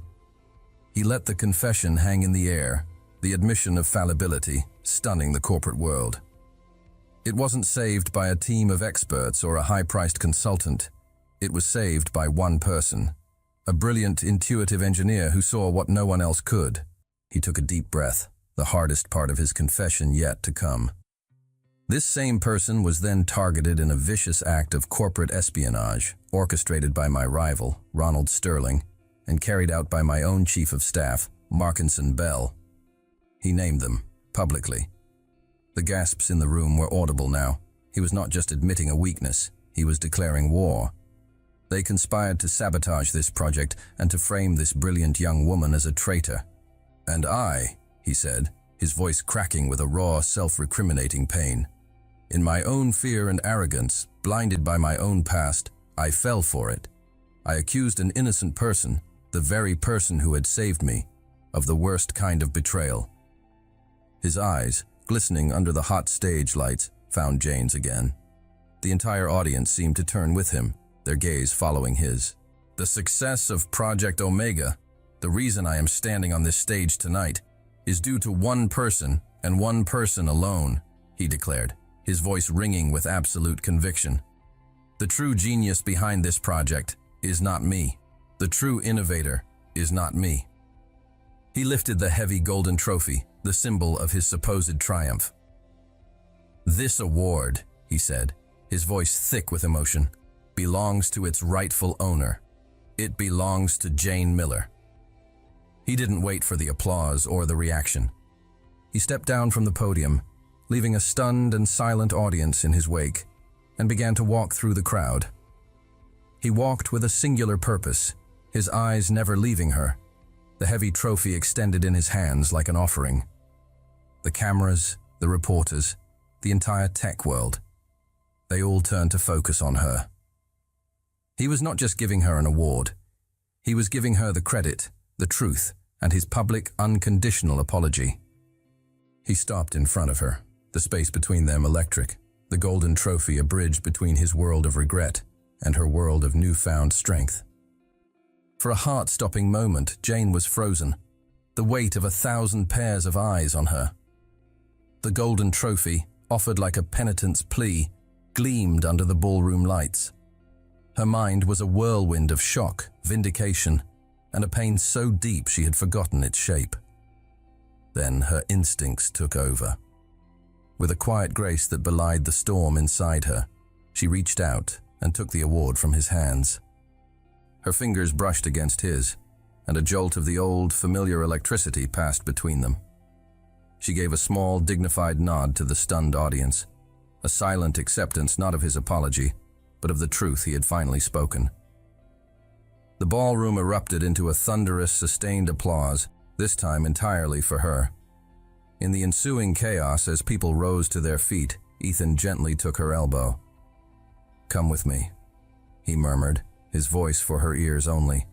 He let the confession hang in the air, the admission of fallibility, stunning the corporate world. It wasn't saved by a team of experts or a high-priced consultant. It was saved by one person, a brilliant, intuitive engineer who saw what no one else could. He took a deep breath, the hardest part of his confession yet to come. This same person was then targeted in a vicious act of corporate espionage, orchestrated by my rival, Ronald Sterling, and carried out by my own chief of staff, Markinson Bell. He named them, publicly. The gasps in the room were audible now. He was not just admitting a weakness, he was declaring war. They conspired to sabotage this project and to frame this brilliant young woman as a traitor. "And I," he said, his voice cracking with a raw, self-recriminating pain, "in my own fear and arrogance, blinded by my own past, I fell for it. I accused an innocent person, the very person who had saved me, of the worst kind of betrayal." His eyes, glistening under the hot stage lights, found Jane's again. The entire audience seemed to turn with him, their gaze following his. "The success of Project Omega, the reason I am standing on this stage tonight, is due to one person and one person alone," he declared, his voice ringing with absolute conviction. "The true genius behind this project is not me. The true innovator is not me." He lifted the heavy golden trophy, the symbol of his supposed triumph. "This award," he said, his voice thick with emotion, "belongs to its rightful owner. It belongs to Jane Miller." He didn't wait for the applause or the reaction. He stepped down from the podium, leaving a stunned and silent audience in his wake, and began to walk through the crowd. He walked with a singular purpose, his eyes never leaving her, the heavy trophy extended in his hands like an offering. The cameras, the reporters, the entire tech world, they all turned to focus on her. He was not just giving her an award. He was giving her the credit, the truth, and his public, unconditional apology. He stopped in front of her, the space between them electric, the golden trophy a bridge between his world of regret and her world of newfound strength. For a heart-stopping moment, Jane was frozen, the weight of 1,000 pairs of eyes on her. The golden trophy, offered like a penitent's plea, gleamed under the ballroom lights. Her mind was a whirlwind of shock, vindication, and a pain so deep she had forgotten its shape. Then her instincts took over. With a quiet grace that belied the storm inside her, she reached out and took the award from his hands. Her fingers brushed against his, and a jolt of the old, familiar electricity passed between them. She gave a small, dignified nod to the stunned audience, a silent acceptance not of his apology, but of the truth he had finally spoken. The ballroom erupted into a thunderous, sustained applause, this time entirely for her. In the ensuing chaos, as people rose to their feet, Ethan gently took her elbow. "Come with me," he murmured, his voice for her ears only.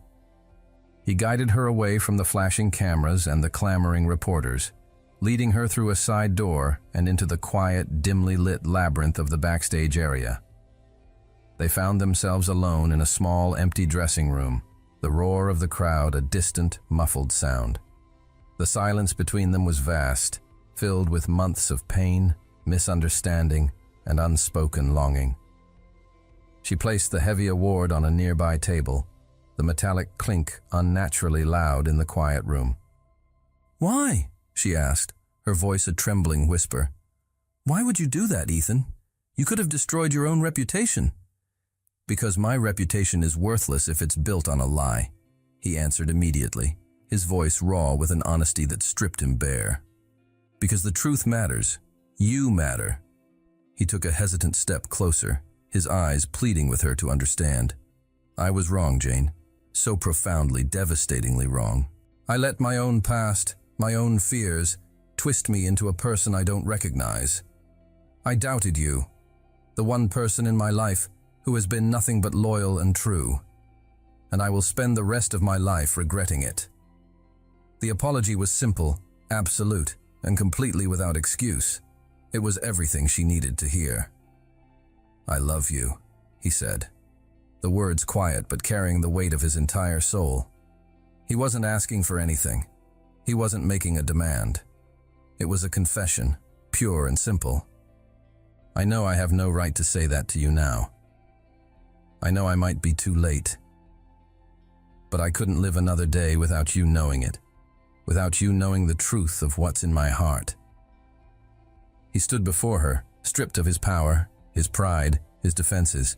He guided her away from the flashing cameras and the clamoring reporters, leading her through a side door and into the quiet, dimly lit labyrinth of the backstage area. They found themselves alone in a small, empty dressing room, the roar of the crowd a distant, muffled sound. The silence between them was vast, filled with months of pain, misunderstanding, and unspoken longing. She placed the heavy award on a nearby table, the metallic clink unnaturally loud in the quiet room. "Why?" she asked, her voice a trembling whisper. "Why would you do that, Ethan? You could have destroyed your own reputation." "Because my reputation is worthless if it's built on a lie," he answered immediately, his voice raw with an honesty that stripped him bare. "Because the truth matters. You matter." He took a hesitant step closer, his eyes pleading with her to understand. "I was wrong, Jane. So profoundly, devastatingly wrong. I let my own past, my own fears, twist me into a person I don't recognize. I doubted you, the one person in my life who has been nothing but loyal and true, and I will spend the rest of my life regretting it." The apology was simple, absolute, and completely without excuse. It was everything she needed to hear. "I love you," he said, the words quiet but carrying the weight of his entire soul. He wasn't asking for anything. He wasn't making a demand. It was a confession, pure and simple. "I know I have no right to say that to you now. I know I might be too late. But I couldn't live another day without you knowing it, without you knowing the truth of what's in my heart." He stood before her, stripped of his power, his pride, his defenses.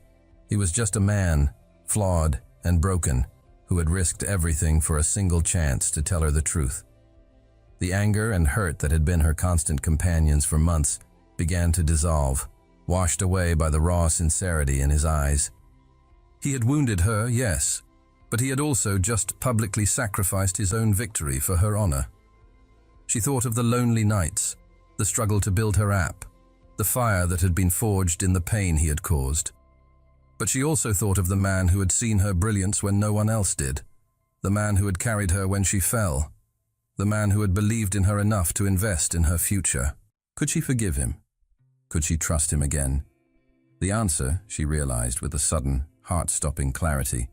He was just a man, flawed and broken, who had risked everything for a single chance to tell her the truth. The anger and hurt that had been her constant companions for months began to dissolve, washed away by the raw sincerity in his eyes. He had wounded her, yes, but he had also just publicly sacrificed his own victory for her honor. She thought of the lonely nights, the struggle to build her app, the fire that had been forged in the pain he had caused. But she also thought of the man who had seen her brilliance when no one else did, the man who had carried her when she fell, the man who had believed in her enough to invest in her future. Could she forgive him? Could she trust him again? The answer, she realized with a sudden, heart-stopping clarity,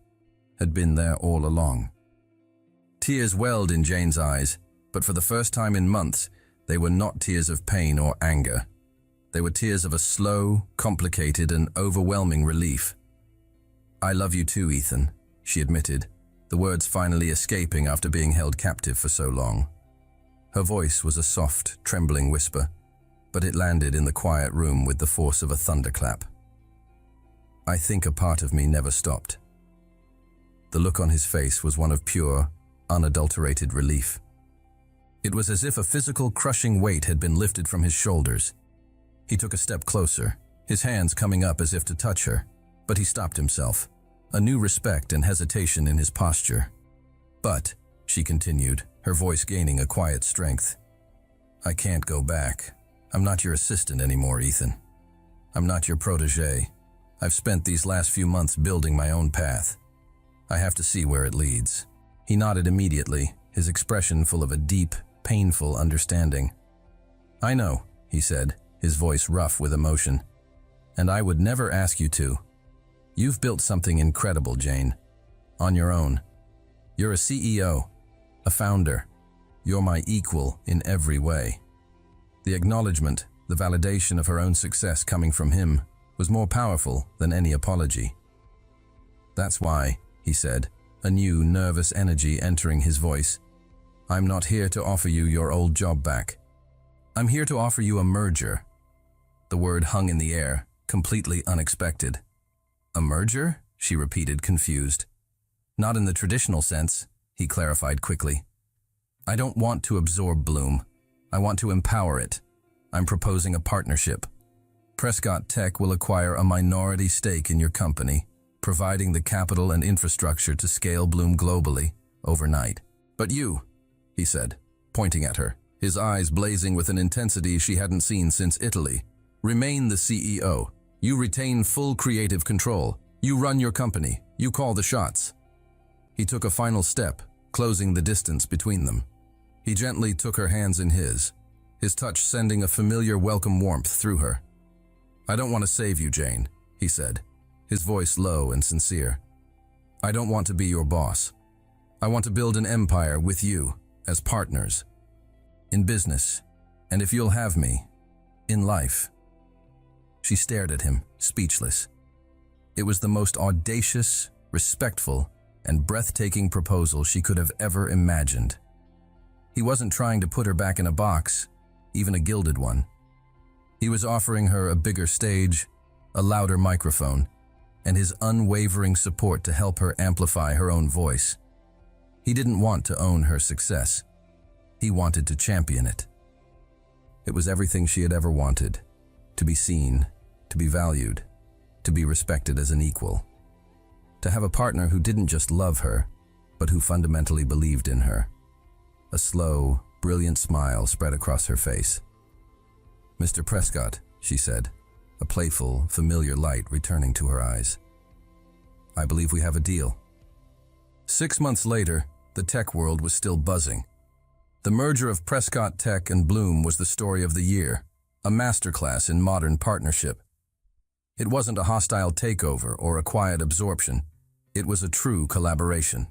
had been there all along. Tears welled in Jane's eyes, but for the first time in months, they were not tears of pain or anger. They were tears of a slow, complicated, and overwhelming relief. "I love you too, Ethan," she admitted, the words finally escaping after being held captive for so long. Her voice was a soft, trembling whisper, but it landed in the quiet room with the force of a thunderclap. "I think a part of me never stopped." The look on his face was one of pure, unadulterated relief. It was as if a physical, crushing weight had been lifted from his shoulders. He took a step closer, his hands coming up as if to touch her, but he stopped himself, a new respect and hesitation in his posture. "But," she continued, her voice gaining a quiet strength, "I can't go back. I'm not your assistant anymore, Ethan. I'm not your protege. I've spent these last few months building my own path. I have to see where it leads." He nodded immediately, his expression full of a deep, painful understanding. "I know," he said, his voice rough with emotion. "And I would never ask you to. You've built something incredible, Jane. On your own. You're a CEO, a founder. You're my equal in every way." The acknowledgement, the validation of her own success coming from him, was more powerful than any apology. "That's why," he said, a new, nervous energy entering his voice, "I'm not here to offer you your old job back. I'm here to offer you a merger." The word hung in the air, completely unexpected. "A merger?" she repeated, confused. "Not in the traditional sense," he clarified quickly. "I don't want to absorb Bloom. I want to empower it. I'm proposing a partnership. Prescott Tech will acquire a minority stake in your company, providing the capital and infrastructure to scale Bloom globally, overnight. But you," he said, pointing at her, his eyes blazing with an intensity she hadn't seen since Italy, "remain the CEO. You retain full creative control. You run your company. You call the shots." He took a final step, closing the distance between them. He gently took her hands in his touch sending a familiar welcome warmth through her. "I don't want to save you, Jane," he said, his voice low and sincere. "I don't want to be your boss. I want to build an empire with you, as partners. In business, and if you'll have me, in life." She stared at him, speechless. It was the most audacious, respectful, and breathtaking proposal she could have ever imagined. He wasn't trying to put her back in a box, even a gilded one. He was offering her a bigger stage, a louder microphone, and his unwavering support to help her amplify her own voice. He didn't want to own her success. He wanted to champion it. It was everything she had ever wanted: to be seen, to be valued, to be respected as an equal. To have a partner who didn't just love her, but who fundamentally believed in her. A slow, brilliant smile spread across her face. "Mr. Prescott," she said, a playful, familiar light returning to her eyes. "I believe we have a deal." 6 months later, the tech world was still buzzing. The merger of Prescott Tech and Bloom was the story of the year, a masterclass in modern partnership. It wasn't a hostile takeover or a quiet absorption. It was a true collaboration.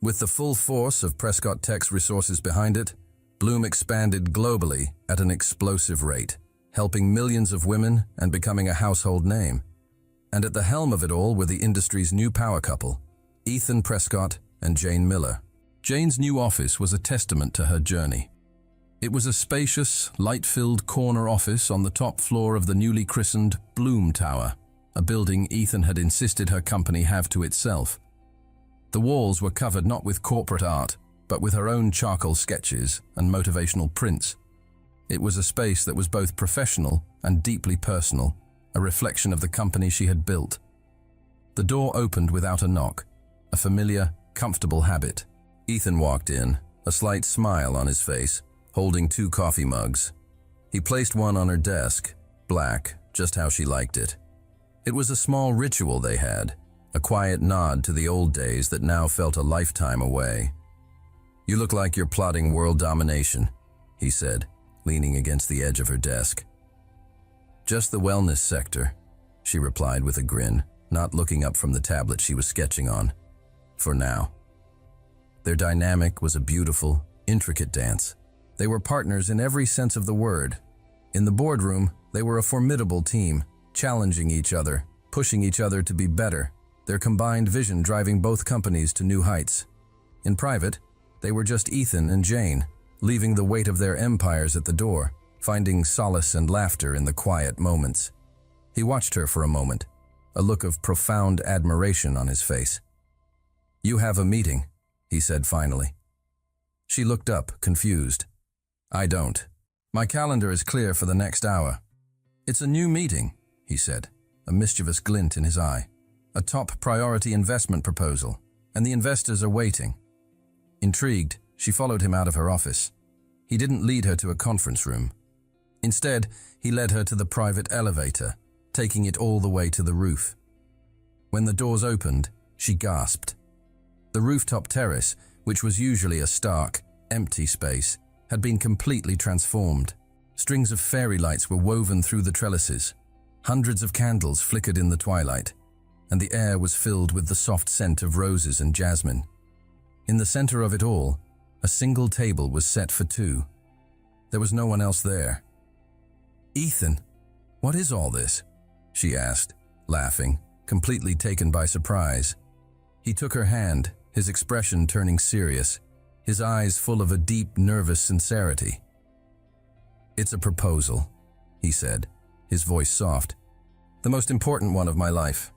With the full force of Prescott Tech's resources behind it, Bloom expanded globally at an explosive rate, helping millions of women and becoming a household name. And at the helm of it all were the industry's new power couple, Ethan Prescott and Jane Miller. Jane's new office was a testament to her journey. It was a spacious, light-filled corner office on the top floor of the newly christened Bloom Tower, a building Ethan had insisted her company have to itself. The walls were covered not with corporate art, but with her own charcoal sketches and motivational prints. It was a space that was both professional and deeply personal, a reflection of the company she had built. The door opened without a knock, a familiar, comfortable habit. Ethan walked in, a slight smile on his face, holding 2 coffee mugs. He placed one on her desk, black, just how she liked it. It was a small ritual they had, a quiet nod to the old days that now felt a lifetime away. "You look like you're plotting world domination," he said, leaning against the edge of her desk. "Just the wellness sector," she replied with a grin, not looking up from the tablet she was sketching on. "For now." Their dynamic was a beautiful, intricate dance. They were partners in every sense of the word. In the boardroom, they were a formidable team, challenging each other, pushing each other to be better, their combined vision driving both companies to new heights. In private, they were just Ethan and Jane, leaving the weight of their empires at the door, finding solace and laughter in the quiet moments. He watched her for a moment, a look of profound admiration on his face. "You have a meeting," he said finally. She looked up, confused. "I don't. My calendar is clear for the next hour." "It's a new meeting," he said, a mischievous glint in his eye. "A top priority investment proposal, and the investors are waiting." Intrigued, she followed him out of her office. He didn't lead her to a conference room. Instead, he led her to the private elevator, taking it all the way to the roof. When the doors opened, she gasped. The rooftop terrace, which was usually a stark, empty space, had been completely transformed. Strings of fairy lights were woven through the trellises. Hundreds of candles flickered in the twilight, and the air was filled with the soft scent of roses and jasmine. In the center of it all, a single table was set for two. There was no one else there. "Ethan, what is all this?" she asked, laughing, completely taken by surprise. He took her hand, his expression turning serious, his eyes full of a deep, nervous sincerity. "It's a proposal," he said, his voice soft. "The most important one of my life."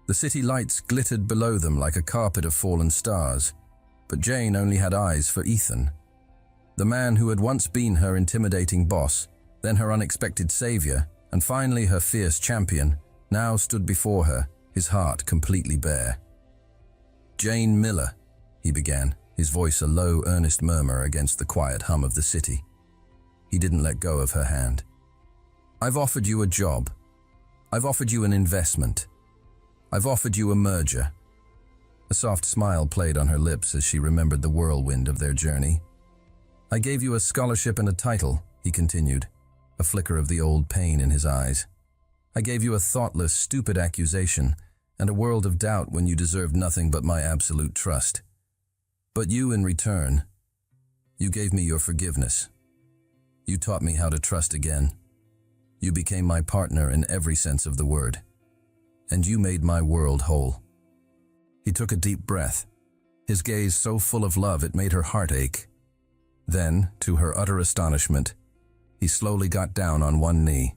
The city lights glittered below them like a carpet of fallen stars, but Jane only had eyes for Ethan. The man who had once been her intimidating boss, then her unexpected savior, and finally her fierce champion, now stood before her, his heart completely bare. "Jane Miller," he began, his voice a low, earnest murmur against the quiet hum of the city. He didn't let go of her hand. "I've offered you a job. I've offered you an investment. I've offered you a merger." A soft smile played on her lips as she remembered the whirlwind of their journey. "I gave you a scholarship and a title," he continued, a flicker of the old pain in his eyes. "I gave you a thoughtless, stupid accusation and a world of doubt when you deserved nothing but my absolute trust. But you, in return, you gave me your forgiveness. You taught me how to trust again. You became my partner in every sense of the word. And you made my world whole." He took a deep breath, his gaze so full of love it made her heart ache. Then, to her utter astonishment, he slowly got down on one knee.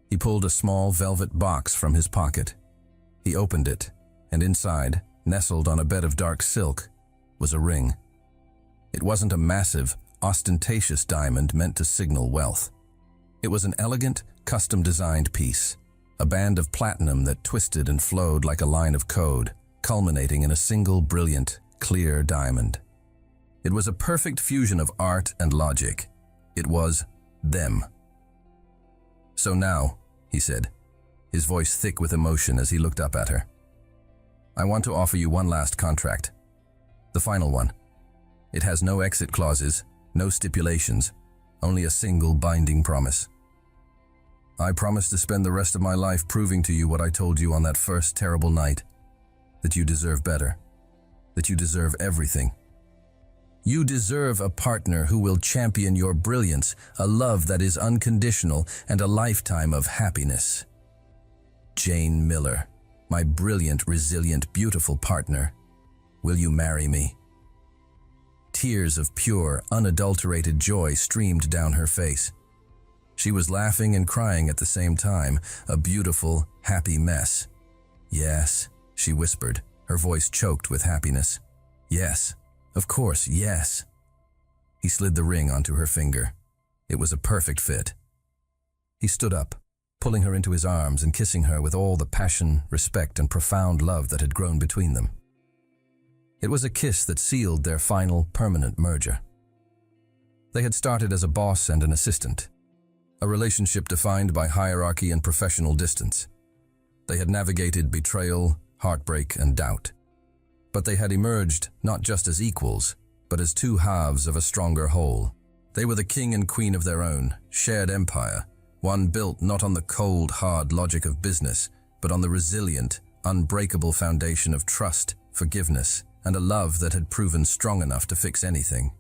He pulled a small velvet box from his pocket. He opened it, and inside, nestled on a bed of dark silk, was a ring. It wasn't a massive, ostentatious diamond meant to signal wealth. It was an elegant, custom-designed piece, a band of platinum that twisted and flowed like a line of code, culminating in a single brilliant, clear diamond. It was a perfect fusion of art and logic. It was them. "So now," he said, his voice thick with emotion as he looked up at her, "I want to offer you one last contract. The final one. It has no exit clauses, no stipulations, only a single binding promise. I promise to spend the rest of my life proving to you what I told you on that first terrible night, that you deserve better, that you deserve everything. You deserve a partner who will champion your brilliance, a love that is unconditional, and a lifetime of happiness. Jane Miller, my brilliant, resilient, beautiful partner, will you marry me?" Tears of pure, unadulterated joy streamed down her face. She was laughing and crying at the same time, a beautiful, happy mess. "Yes," she whispered, her voice choked with happiness. "Yes, of course, yes." He slid the ring onto her finger. It was a perfect fit. He stood up, pulling her into his arms and kissing her with all the passion, respect, and profound love that had grown between them. It was a kiss that sealed their final, permanent merger. They had started as a boss and an assistant, a relationship defined by hierarchy and professional distance. They had navigated betrayal, heartbreak, and doubt. But they had emerged not just as equals, but as two halves of a stronger whole. They were the king and queen of their own, shared empire, one built not on the cold, hard logic of business, but on the resilient, unbreakable foundation of trust, forgiveness, and a love that had proven strong enough to fix anything.